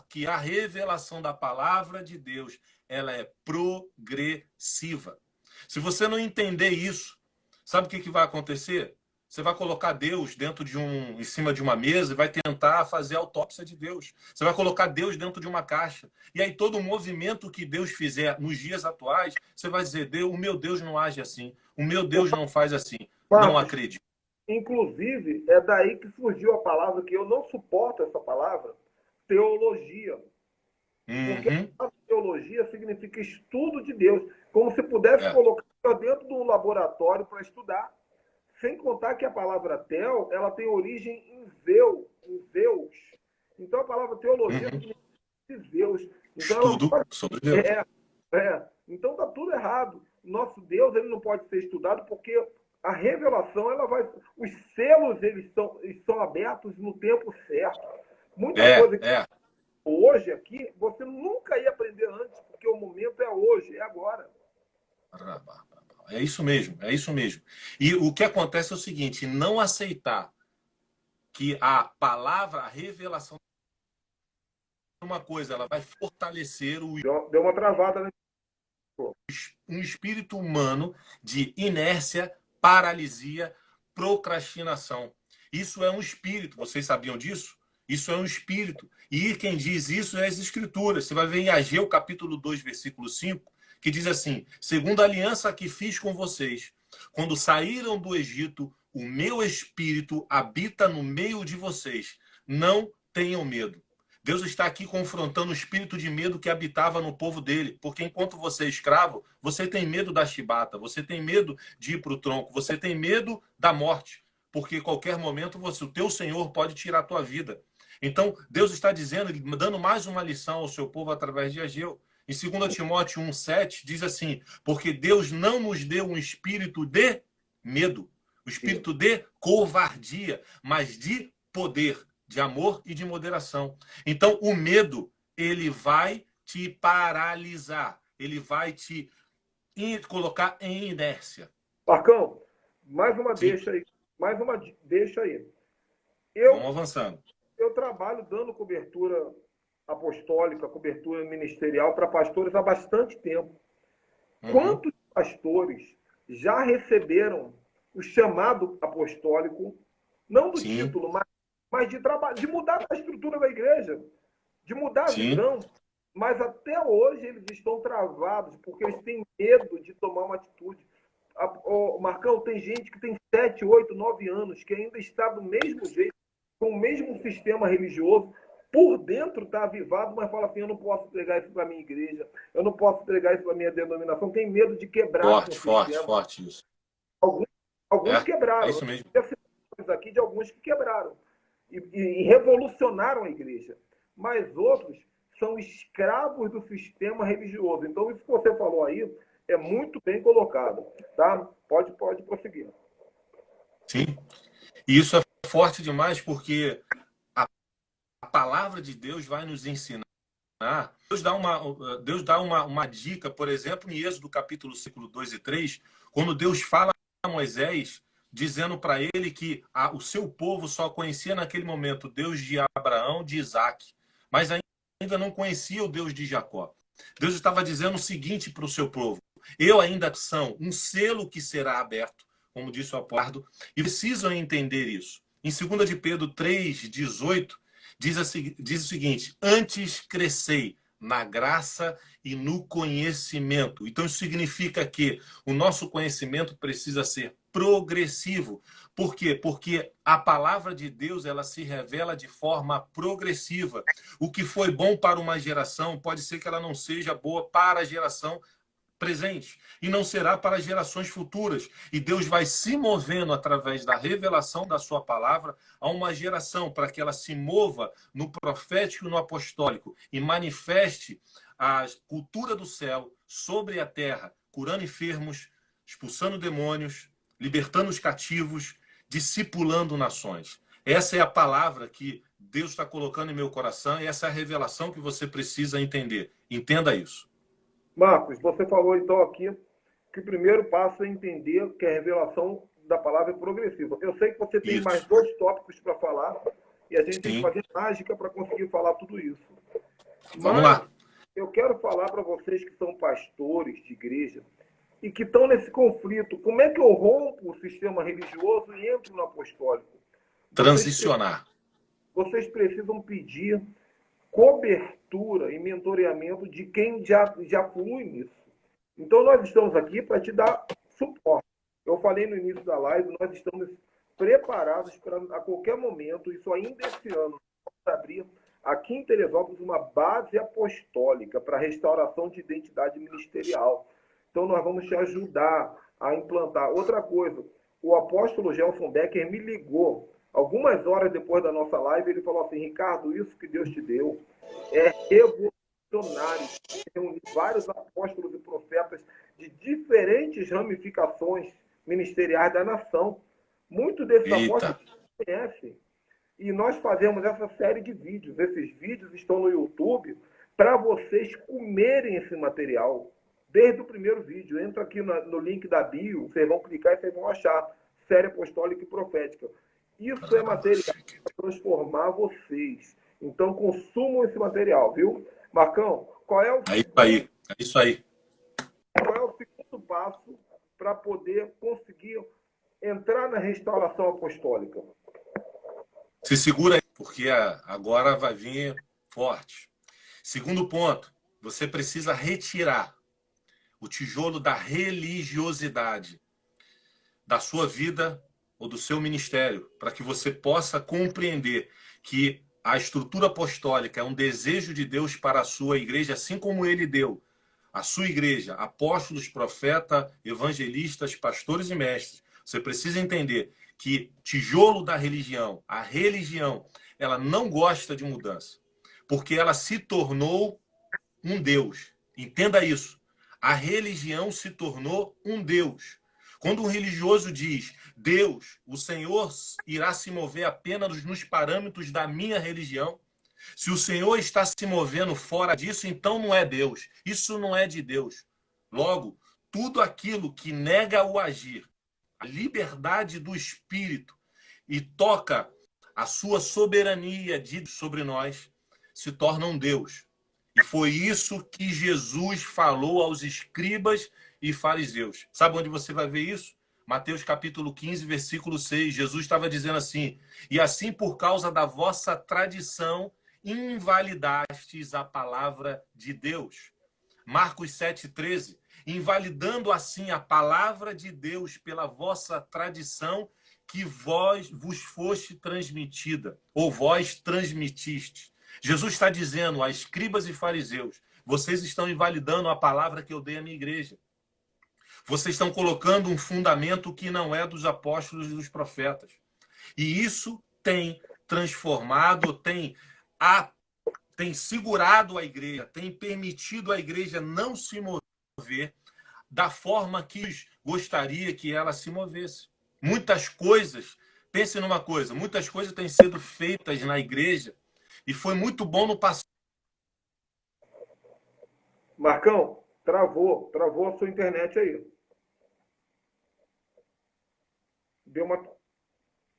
que a revelação da palavra de Deus, ela é progressiva. Se você não entender isso, sabe o que vai acontecer? Você vai colocar Deus em cima de uma mesa e vai tentar fazer a autópsia de Deus. Você vai colocar Deus dentro de uma caixa. E aí todo o movimento que Deus fizer nos dias atuais, você vai dizer, o meu Deus não age assim. O meu Deus não faz assim. Não acredito. Inclusive, é daí que surgiu a palavra, que eu não suporto essa palavra, teologia. Porque a teologia significa estudo de Deus. Como se pudesse colocar dentro de um laboratório para estudar. Sem contar que a palavra tel, ela tem origem em Zeus. Então a palavra teologia significa Zeus. Então, estudo sobre Deus. Então tá tudo errado. Nosso Deus ele não pode ser estudado porque a revelação, ela vai. Os selos eles são abertos no tempo certo. Muita coisa que hoje aqui, você nunca ia aprender antes, porque o momento é hoje, é agora. É isso mesmo, é isso mesmo. E o que acontece é o seguinte, não aceitar que a palavra, a revelação uma coisa, ela vai fortalecer Deu uma travada, né? Um espírito humano de inércia, paralisia, procrastinação. Isso é um espírito, vocês sabiam disso? Isso é um espírito. E quem diz isso é as Escrituras. Você vai ver em Ageu, capítulo 2, versículo 5, que diz assim, segundo a aliança que fiz com vocês, quando saíram do Egito, o meu espírito habita no meio de vocês. Não tenham medo. Deus está aqui confrontando o espírito de medo que habitava no povo dele. Porque enquanto você é escravo, você tem medo da chibata, você tem medo de ir para o tronco, você tem medo da morte. Porque em qualquer momento o teu Senhor pode tirar a tua vida. Então, Deus está dizendo, dando mais uma lição ao seu povo através de Ageu. Em 2 Timóteo 1,7 diz assim, porque Deus não nos deu um espírito de medo, um espírito de covardia, mas de poder, de amor e de moderação. Então, o medo, ele vai te paralisar. Ele vai te colocar em inércia. Marcão, mais uma Sim. deixa aí. Mais uma deixa aí. Vamos avançando. Eu trabalho dando cobertura apostólica, cobertura ministerial para pastores há bastante tempo. Quantos pastores já receberam o chamado apostólico, não do Sim. título, mas de trabalho, de mudar a estrutura da igreja, de mudar a visão, mas até hoje eles estão travados porque eles têm medo de tomar uma atitude. Marcão, tem gente que tem 7, 8, 9 anos que ainda está do mesmo jeito, com o mesmo sistema religioso, por dentro está avivado, mas fala assim, eu não posso entregar isso para a minha igreja, eu não posso entregar isso para a minha denominação, tem medo de quebrar. Forte isso. Alguns quebraram. É isso mesmo. Aqui de alguns que quebraram e revolucionaram a igreja. Mas outros são escravos do sistema religioso. Então, isso que você falou aí é muito bem colocado. Tá? Pode prosseguir. Sim. E isso é forte demais porque a palavra de Deus vai nos ensinar. Deus dá uma dica, por exemplo, em Êxodo capítulo 2 e 3, quando Deus fala a Moisés, dizendo para ele que o seu povo só conhecia naquele momento o Deus de Abraão, de Isaac, mas ainda não conhecia o Deus de Jacó. Deus estava dizendo o seguinte para o seu povo: eu ainda sou um selo que será aberto, como disse o apóstolo, e precisam entender isso. Em 2 de Pedro 3,18, diz o seguinte: antes crescei na graça e no conhecimento. Então, isso significa que o nosso conhecimento precisa ser progressivo. Por quê? Porque a palavra de Deus, ela se revela de forma progressiva. O que foi bom para uma geração, pode ser que ela não seja boa para a geração presente e não será para gerações futuras. E Deus vai se movendo através da revelação da sua palavra a uma geração para que ela se mova no profético e no apostólico e manifeste a cultura do céu sobre a terra, curando enfermos, expulsando demônios, libertando os cativos, discipulando nações. Essa é a palavra que Deus está colocando em meu coração e essa é a revelação que você precisa entender. Entenda isso. Marcos, você falou então aqui que o primeiro passo é entender que a revelação da palavra é progressiva. Eu sei que você tem mais 2 tópicos para falar e a gente tem que fazer mágica para conseguir falar tudo isso. Vamos lá. Eu quero falar para vocês que são pastores de igreja e que estão nesse conflito. Como é que eu rompo o sistema religioso e entro no apostólico? Transicionar. Vocês precisam pedir cobertura e mentoreamento de quem já flui nisso. Então, nós estamos aqui para te dar suporte. Eu falei no início da live, nós estamos preparados para, a qualquer momento, isso ainda esse ano, abrir aqui em Teresópolis uma base apostólica para restauração de identidade ministerial. Então, nós vamos te ajudar a implantar. Outra coisa, o apóstolo Gelson Becker me ligou algumas horas depois da nossa live, ele falou assim: Ricardo, isso que Deus te deu é revolucionário. Reunir vários apóstolos e profetas de diferentes ramificações ministeriais da nação. Muitos desses apóstolos não conhecem. E nós fazemos essa série de vídeos. Esses vídeos estão no YouTube para vocês comerem esse material. Desde o primeiro vídeo. Entra aqui no link da bio, vocês vão clicar e vocês vão achar série apostólica e profética. Isso é material para transformar vocês. Então, consumam esse material, viu? Marcão, qual é o isso aí. Qual é o segundo passo para poder conseguir entrar na restauração apostólica? Se segura aí, porque agora vai vir forte. Segundo ponto, você precisa retirar o tijolo da religiosidade da sua vida ou do seu ministério, para que você possa compreender que a estrutura apostólica é um desejo de Deus para a sua igreja, assim como ele deu à sua igreja apóstolos, profetas, evangelistas, pastores e mestres. Você precisa entender que tijolo da religião, a religião, ela não gosta de mudança, porque ela se tornou um Deus. Entenda isso. A religião se tornou um Deus. Quando um religioso diz: Deus, o Senhor irá se mover apenas nos parâmetros da minha religião, Se o Senhor está se movendo fora disso, então não é Deus. Isso não é de Deus. Logo, tudo aquilo que nega o agir, a liberdade do Espírito e toca a sua soberania sobre nós, se torna um Deus. E foi isso que Jesus falou aos escribas e fariseus. Sabe onde você vai ver isso? Mateus capítulo 15, versículo 6. Jesus estava dizendo assim: e assim por causa da vossa tradição invalidastes a palavra de Deus. Marcos 7,13. Invalidando assim a palavra de Deus pela vossa tradição que vos foste transmitida, ou vós transmitiste. Jesus está dizendo a escribas e fariseus: vocês estão invalidando a palavra que eu dei à minha igreja. Vocês estão colocando um fundamento que não é dos apóstolos e dos profetas. E isso tem transformado, tem segurado a igreja, tem permitido a igreja não se mover da forma que gostaria que ela se movesse. Muitas coisas, pense numa coisa, muitas coisas têm sido feitas na igreja e foi muito bom no passado. Marcão, travou a sua internet aí. Deu uma...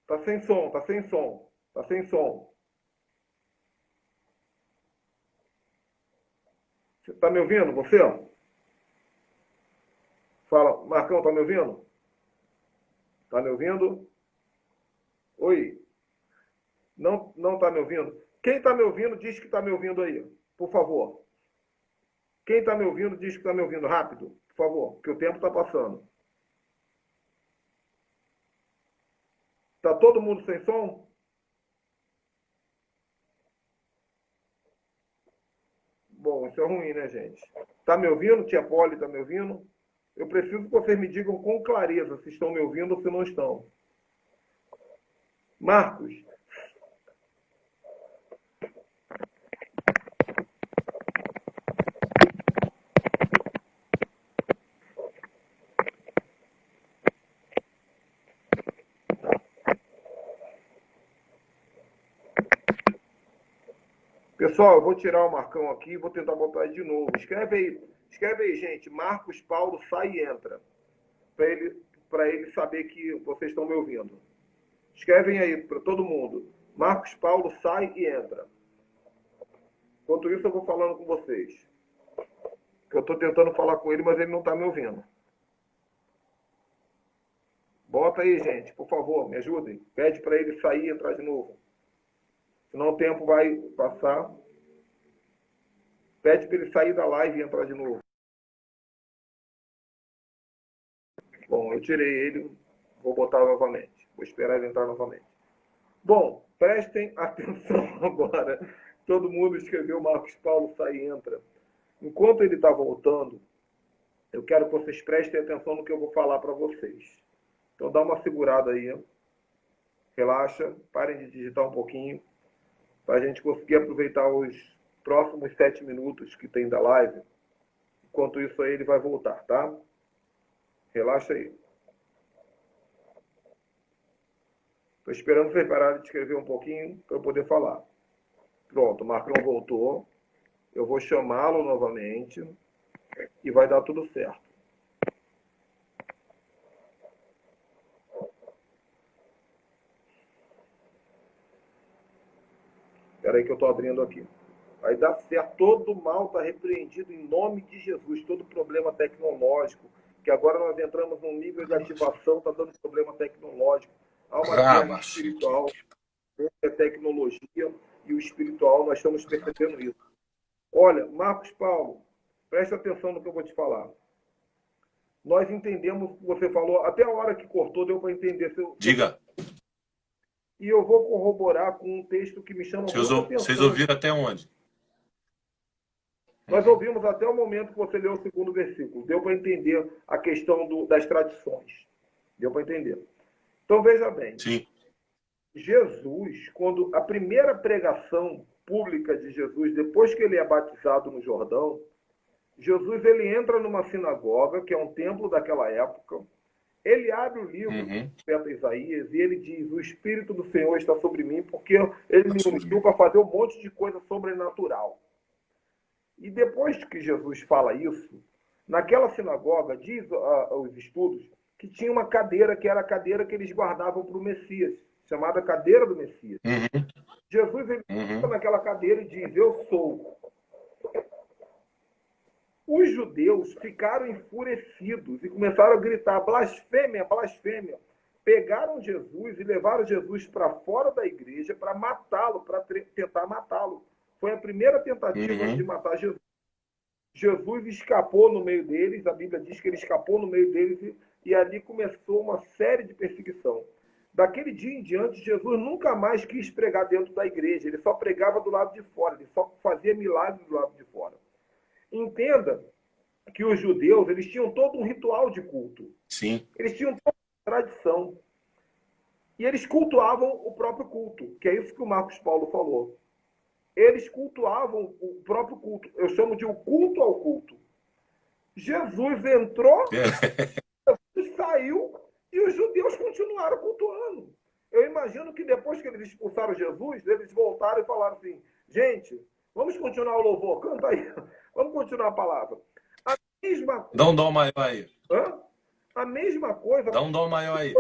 Tá sem som. Você tá me ouvindo, você? Fala, Marcão, tá me ouvindo? Tá me ouvindo? Oi? Não tá me ouvindo? Quem tá me ouvindo, diz que tá me ouvindo aí, por favor. Quem tá me ouvindo, diz que tá me ouvindo rápido, por favor, porque o tempo tá passando. Tá todo mundo sem som? Bom, isso é ruim, né, gente? Tá me ouvindo? Tia Poli, tá me ouvindo? Eu preciso que vocês me digam com clareza se estão me ouvindo ou se não estão. Marcos. Pessoal, eu vou tirar o Marcão aqui e vou tentar botar ele de novo. Escreve aí, gente. Marcos Paulo sai e entra. Para ele saber que vocês estão me ouvindo. Escrevem aí para todo mundo. Marcos Paulo sai e entra. Enquanto isso, eu vou falando com vocês. Eu estou tentando falar com ele, mas ele não está me ouvindo. Bota aí, gente, por favor, me ajudem. Pede para ele sair e entrar de novo. Senão o tempo vai passar. Pede para ele sair da live e entrar de novo. Bom, eu tirei ele, vou botar novamente. Vou esperar ele entrar novamente. Bom, prestem atenção agora. Todo mundo escreveu Marcos Paulo sai e entra. Enquanto ele está voltando, eu quero que vocês prestem atenção no que eu vou falar para vocês. Então dá uma segurada aí. Relaxa, parem de digitar um pouquinho, para a gente conseguir aproveitar os próximos 7 minutos que tem da live. Enquanto isso aí ele vai voltar, tá? Relaxa aí. Estou esperando vocês pararem de escrever um pouquinho para eu poder falar. Pronto, o Marcão voltou. Eu vou chamá-lo novamente e vai dar tudo certo. Espera aí que eu estou abrindo aqui. Vai dar certo. Todo mal está repreendido em nome de Jesus. Todo problema tecnológico, que agora nós entramos num nível de ativação, está dando problema tecnológico. Há uma guerra espiritual entre a tecnologia e o espiritual. Nós estamos percebendo isso. Olha, Marcos Paulo, preste atenção no que eu vou te falar. Nós entendemos o que você falou. Até a hora que cortou, deu para entender. Diga. E eu vou corroborar com um texto que me chama muita atenção. Vocês ouviram até onde? Nós ouvimos até o momento que você leu o segundo versículo. Deu para entender a questão das tradições. Deu para entender. Então, veja bem. Sim. Jesus, quando a primeira pregação pública de Jesus, depois que ele é batizado no Jordão, Jesus ele entra numa sinagoga, que é um templo daquela época, Ele abre o livro do Uhum. profeta Isaías e ele diz: o Espírito do Senhor está sobre mim, porque ele Tá me sobre ungiu mim. para fazer um monte de coisa sobrenatural. E depois que Jesus fala isso, naquela sinagoga, diz os estudos, que tinha uma cadeira que era a cadeira que eles guardavam para o Messias, chamada cadeira do Messias. Uhum. Jesus, ele fica Uhum. naquela cadeira e diz: eu sou. Os judeus ficaram enfurecidos e começaram a gritar: blasfêmia, blasfêmia. Pegaram Jesus e levaram Jesus para fora da igreja para matá-lo, para tentar matá-lo. Foi a primeira tentativa de Uhum. matar Jesus. Jesus escapou no meio deles, a Bíblia diz que ele escapou no meio deles e ali começou uma série de perseguição. Daquele dia em diante, Jesus nunca mais quis pregar dentro da igreja, ele só pregava do lado de fora, ele só fazia milagres do lado de fora. Entenda que os judeus, eles tinham todo um ritual de culto. Sim. Eles tinham toda uma tradição. E eles cultuavam o próprio culto, que é isso que o Marcos Paulo falou. Eles cultuavam o próprio culto. Eu chamo de o culto ao culto. Jesus entrou, saiu e os judeus continuaram cultuando. Eu imagino que depois que eles expulsaram Jesus, eles voltaram e falaram assim: gente, vamos continuar o louvor, canta aí, vamos continuar a palavra. A mesma Dá um coisa, dom maior aí. a mesma coisa Dá um dom maior aí.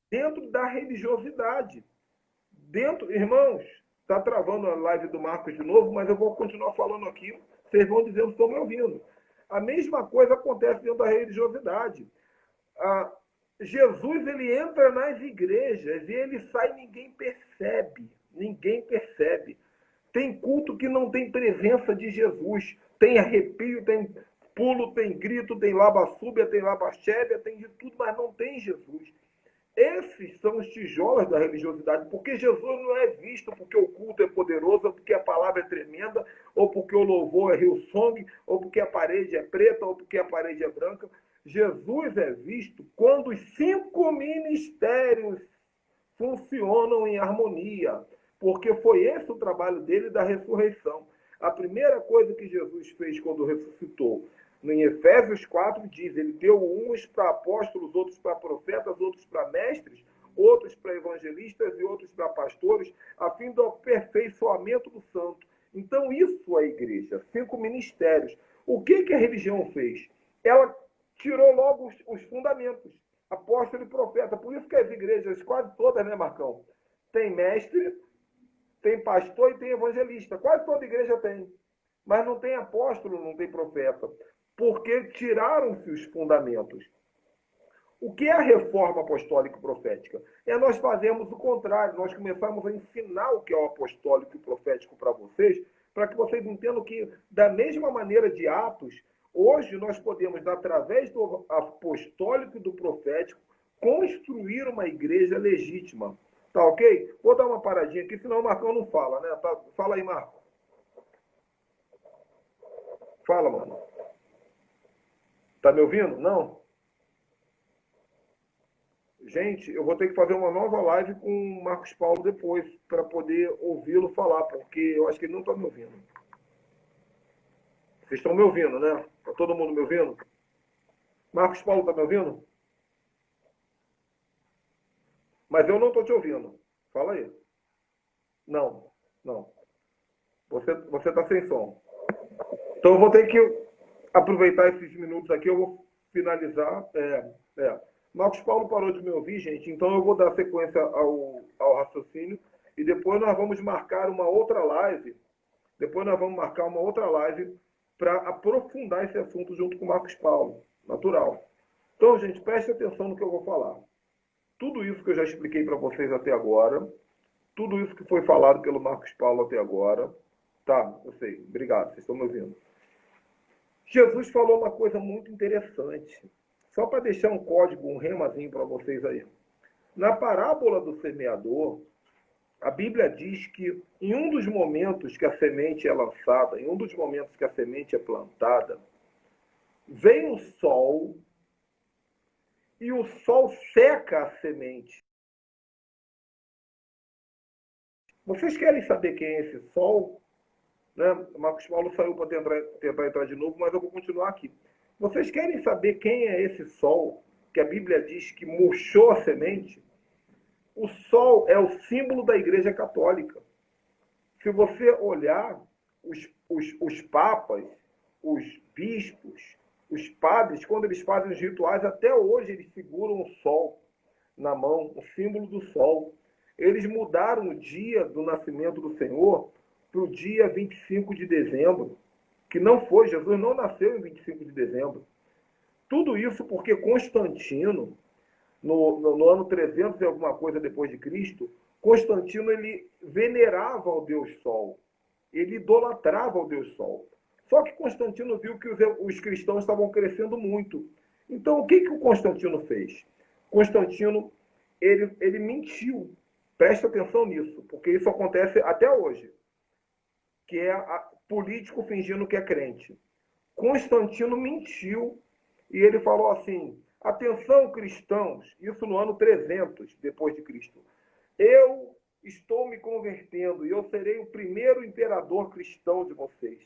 dentro da religiosidade. Dentro, irmãos, está travando a live do Marcos de novo, mas eu vou continuar falando aqui, vocês vão dizendo que estão me ouvindo. A mesma coisa acontece dentro da religiosidade. Ah, Jesus, ele entra nas igrejas e ele sai e ninguém percebe. Ninguém percebe. Tem culto que não tem presença de Jesus. Tem arrepio, tem pulo, tem grito, tem labassúbia, tem labaxébia, tem de tudo, mas não tem Jesus. Esses são os tijolos da religiosidade, porque Jesus não é visto porque o culto é poderoso, ou porque a palavra é tremenda, ou porque o louvor é Hillsong, ou porque a parede é preta, ou porque a parede é branca. Jesus é visto quando os 5 ministérios funcionam em harmonia, porque foi esse o trabalho dele da ressurreição. A primeira coisa que Jesus fez quando ressuscitou, em Efésios 4 diz, ele deu uns para apóstolos, outros para profetas, outros para mestres, outros para evangelistas e outros para pastores, a fim do aperfeiçoamento do santo. Então isso é a igreja, 5 ministérios. O que a religião fez? Ela tirou logo os fundamentos, apóstolo e profeta. Por isso que as igrejas, quase todas, né, Marcão? Tem mestre, tem pastor e tem evangelista. Quase toda igreja tem. Mas não tem apóstolo, não tem profeta. Porque tiraram-se os fundamentos. O que é a reforma apostólica e profética? É nós fazemos o contrário. Nós começamos a ensinar o que é o apostólico e profético para vocês, para que vocês entendam que, da mesma maneira de Atos, hoje nós podemos, através do apostólico e do profético, construir uma igreja legítima. Tá ok? Vou dar uma paradinha aqui, senão o Marcão não fala, né? Tá, fala aí, Marco. Fala, mano. Tá me ouvindo? Não? Gente, eu vou ter que fazer uma nova live com o Marcos Paulo depois, para poder ouvi-lo falar, porque eu acho que ele não está me ouvindo. Vocês estão me ouvindo, né? Está todo mundo me ouvindo? Marcos Paulo está me ouvindo? Mas eu não estou te ouvindo. Fala aí. Não, não. Você está sem som. Então eu vou ter que aproveitar esses minutos aqui, eu vou finalizar. Marcos Paulo parou de me ouvir, gente, então eu vou dar sequência ao raciocínio e depois nós vamos marcar uma outra live. Depois nós vamos marcar uma outra live para aprofundar esse assunto junto com o Marcos Paulo. Natural. Então, gente, preste atenção no que eu vou falar. Tudo isso que eu já expliquei para vocês até agora, tudo isso que foi falado pelo Marcos Paulo até agora, tá, eu sei, obrigado, vocês estão me ouvindo. Jesus falou uma coisa muito interessante, só para deixar um código, um remazinho para vocês aí. Na parábola do semeador, a Bíblia diz que em um dos momentos que a semente é lançada, em um dos momentos que a semente é plantada, vem o sol e o sol seca a semente. Vocês querem saber quem é esse sol? Né? O Marcos Paulo saiu para tentar entrar de novo, mas eu vou continuar aqui. Vocês querem saber quem é esse sol que a Bíblia diz que murchou a semente, o sol é o símbolo da Igreja Católica. Se você olhar, os papas, os bispos, os padres, quando eles fazem os rituais, até hoje eles seguram o sol na mão, o símbolo do sol. Eles mudaram o dia do nascimento do Senhor para o dia 25 de dezembro, que não foi, Jesus não nasceu em 25 de dezembro. Tudo isso porque Constantino, no ano 300 e alguma coisa depois de Cristo, Constantino ele venerava o Deus Sol, ele idolatrava o Deus Sol. Só que Constantino viu que os cristãos estavam crescendo muito. Então, o que o Constantino fez? Constantino, ele mentiu. Presta atenção nisso, porque isso acontece até hoje, que é político fingindo que é crente. Constantino mentiu e ele falou assim: atenção, cristãos, isso no ano 300 depois de Cristo. Eu estou me convertendo e eu serei o primeiro imperador cristão de vocês.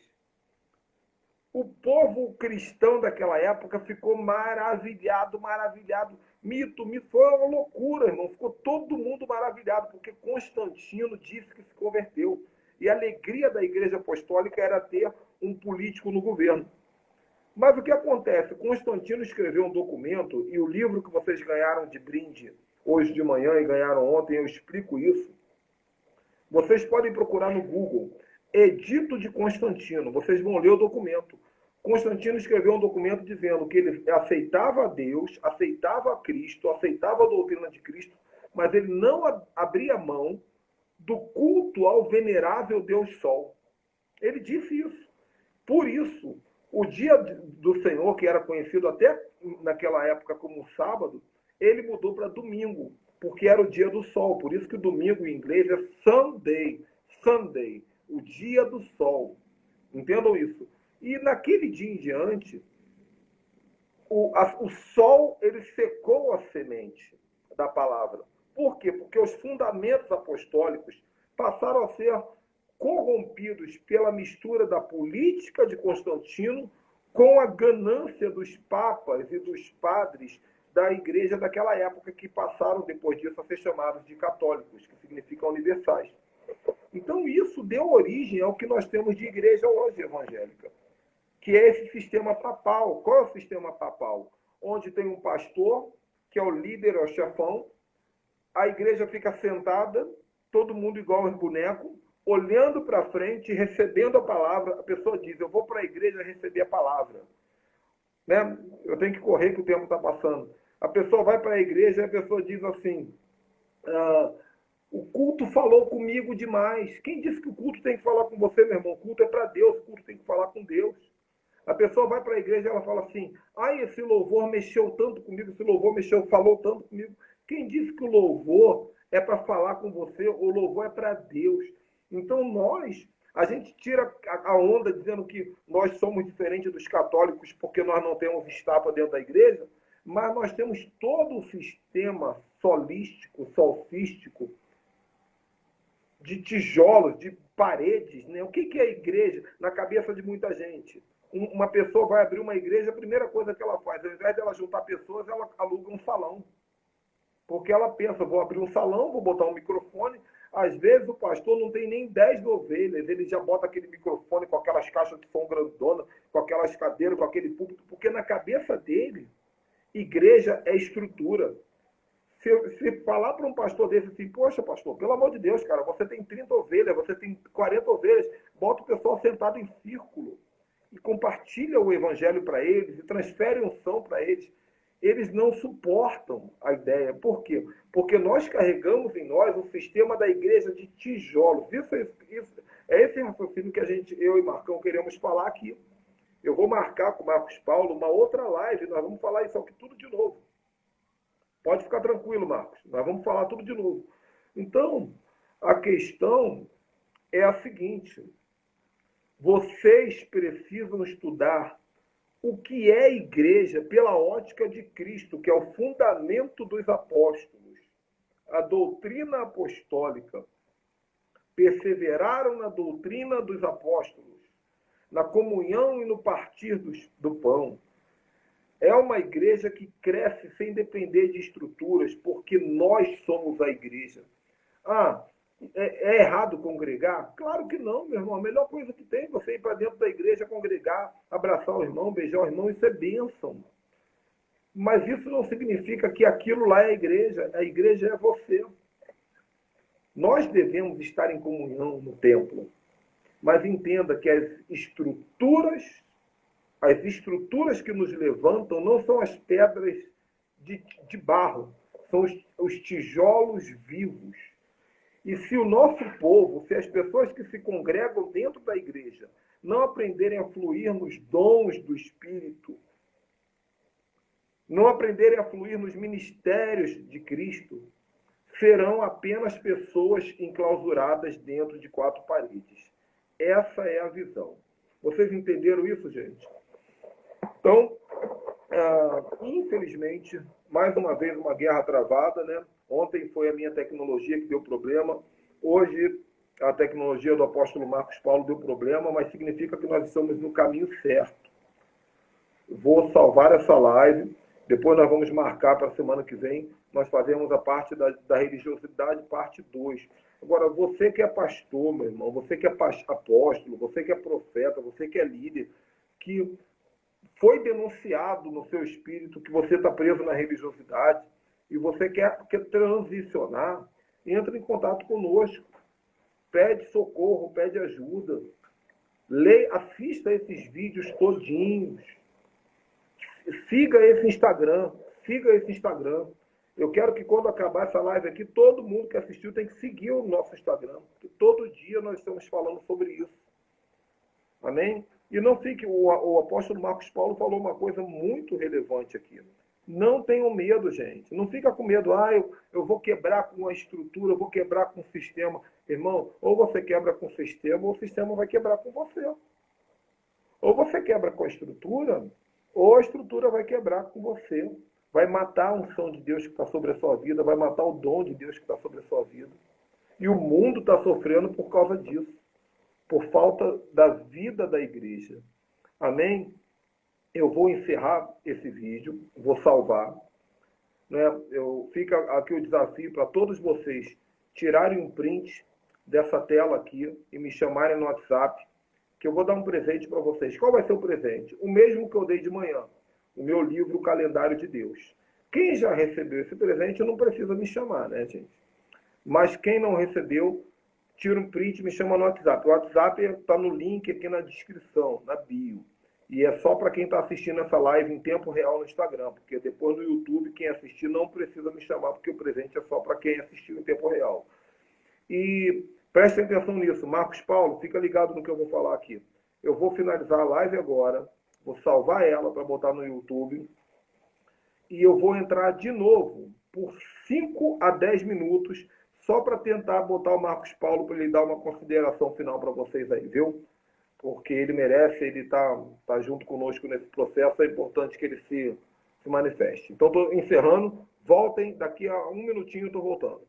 O povo cristão daquela época ficou maravilhado. Mito, foi uma loucura, irmão. Ficou todo mundo maravilhado, porque Constantino disse que se converteu. E a alegria da Igreja Apostólica era ter um político no governo. Mas o que acontece? Constantino escreveu um documento, e o livro que vocês ganharam de brinde hoje de manhã e ganharam ontem, eu explico isso. Vocês podem procurar no Google Edito de Constantino, vocês vão ler o documento. Constantino escreveu um documento dizendo que ele aceitava a Deus, aceitava a Cristo, aceitava a doutrina de Cristo, mas ele não abria mão do culto ao venerável Deus Sol. Ele disse isso. Por isso, o dia do Senhor, que era conhecido até naquela época como sábado, ele mudou para domingo, porque era o dia do sol. Por isso que domingo em inglês é Sunday, Sunday, o dia do sol. Entendam isso. E naquele dia em diante, o sol ele secou a semente da palavra. Por quê? Porque os fundamentos apostólicos passaram a ser corrompidos pela mistura da política de Constantino com a ganância dos papas e dos padres da igreja daquela época, que passaram depois disso a ser chamados de católicos, que significam universais. Então isso deu origem ao que nós temos de igreja hoje evangélica, que é esse sistema papal. Qual é o sistema papal? Onde tem um pastor, que é o líder, é o chefão, a igreja fica sentada, todo mundo igual aos bonecos, olhando para frente, recebendo a palavra. A pessoa diz: eu vou para a igreja receber a palavra. Né? Eu tenho que correr que o tempo está passando. A pessoa vai para a igreja e a pessoa diz assim: o culto falou comigo demais. Quem disse que o culto tem que falar com você, meu irmão? O culto é para Deus, o culto tem que falar com Deus. A pessoa vai para a igreja e ela fala assim: ai, esse louvor mexeu tanto comigo, esse louvor falou tanto comigo. Quem disse que o louvor é para falar com você? O louvor é para Deus. Então a gente tira a onda dizendo que nós somos diferentes dos católicos porque nós não temos estátua dentro da igreja, mas nós temos todo o sistema solístico, solfístico, de tijolos, de paredes. Né? O que é a igreja na cabeça de muita gente? Uma pessoa vai abrir uma igreja, a primeira coisa que ela faz, ao invés de ela juntar pessoas, ela aluga um salão. Porque ela pensa: vou abrir um salão, vou botar um microfone. Às vezes o pastor não tem nem 10 ovelhas, ele já bota aquele microfone com aquelas caixas de som grandona, com aquelas cadeiras, com aquele púlpito, porque na cabeça dele, igreja é estrutura. Se falar para um pastor desse assim: poxa, pastor, pelo amor de Deus, cara, você tem 30 ovelhas, você tem 40 ovelhas, bota o pessoal sentado em círculo e compartilha o evangelho para eles e transfere unção para eles. Eles não suportam a ideia. Por quê? Porque nós carregamos em nós o sistema da igreja de tijolos. Isso é esse raciocínio que eu e Marcão queremos falar aqui. Eu vou marcar com o Marcos Paulo uma outra live, nós vamos falar isso aqui tudo de novo. Pode ficar tranquilo, Marcos, nós vamos falar tudo de novo. Então, a questão é a seguinte: vocês precisam estudar o que é a igreja pela ótica de Cristo, que é o fundamento dos apóstolos, a doutrina apostólica. Perseveraram na doutrina dos apóstolos, na comunhão e no partir do pão. É uma igreja que cresce sem depender de estruturas, porque nós somos a igreja. Ah, é errado congregar? Claro que não, meu irmão. A melhor coisa que tem é você ir para dentro da igreja, congregar, abraçar o irmão, beijar o irmão, isso é bênção. Mas isso não significa que aquilo lá é a igreja é você. Nós devemos estar em comunhão no templo, mas entenda que as estruturas que nos levantam não são as pedras de barro, são os tijolos vivos. E se o nosso povo, se as pessoas que se congregam dentro da igreja não aprenderem a fluir nos dons do Espírito, não aprenderem a fluir nos ministérios de Cristo, serão apenas pessoas enclausuradas dentro de quatro paredes. Essa é a visão. Vocês entenderam isso, gente? Então, infelizmente, mais uma vez uma guerra travada, né? Ontem foi a minha tecnologia que deu problema. Hoje, a tecnologia do apóstolo Marcos Paulo deu problema, mas significa que nós estamos no caminho certo. Vou salvar essa live. Depois nós vamos marcar para a semana que vem. Nós fazemos a parte da religiosidade, parte 2. Agora, você que é pastor, meu irmão, você que é apóstolo, você que é profeta, você que é líder, que foi denunciado no seu espírito que você está preso na religiosidade e você quer transicionar, entra em contato conosco. Pede socorro, pede ajuda. Assista esses vídeos todinhos. Siga esse Instagram. Eu quero que quando acabar essa live aqui, todo mundo que assistiu tem que seguir o nosso Instagram. Todo dia nós estamos falando sobre isso. Amém? E não fique, o apóstolo Marcos Paulo falou uma coisa muito relevante aqui. Não tenham medo, gente. Não fica com medo. Eu vou quebrar com a estrutura, eu vou quebrar com o sistema. Irmão, ou você quebra com o sistema, ou o sistema vai quebrar com você. Ou você quebra com a estrutura, ou a estrutura vai quebrar com você. Vai matar a unção de Deus que está sobre a sua vida, vai matar o dom de Deus que está sobre a sua vida. E o mundo está sofrendo por causa disso, por falta da vida da igreja. Amém? Eu vou encerrar esse vídeo, vou salvar. Né? Fica aqui o desafio para todos vocês tirarem um print dessa tela aqui e me chamarem no WhatsApp, que eu vou dar um presente para vocês. Qual vai ser o presente? O mesmo que eu dei de manhã. O meu livro, O Calendário de Deus. Quem já recebeu esse presente não precisa me chamar, né, gente? Mas quem não recebeu, tira um print e me chama no WhatsApp. O WhatsApp está no link aqui na descrição, na bio. E é só para quem está assistindo essa live em tempo real no Instagram, porque depois no YouTube, quem assistir não precisa me chamar, porque o presente é só para quem assistiu em tempo real. E prestem atenção nisso. Marcos Paulo, fica ligado no que eu vou falar aqui. Eu vou finalizar a live agora. Vou salvar ela para botar no YouTube. E eu vou entrar de novo por 5 a 10 minutos só para tentar botar o Marcos Paulo para ele dar uma consideração final para vocês aí, viu? Porque ele merece, ele tá junto conosco nesse processo, é importante que ele se manifeste. Então, estou encerrando. Voltem, daqui a um minutinho eu estou voltando.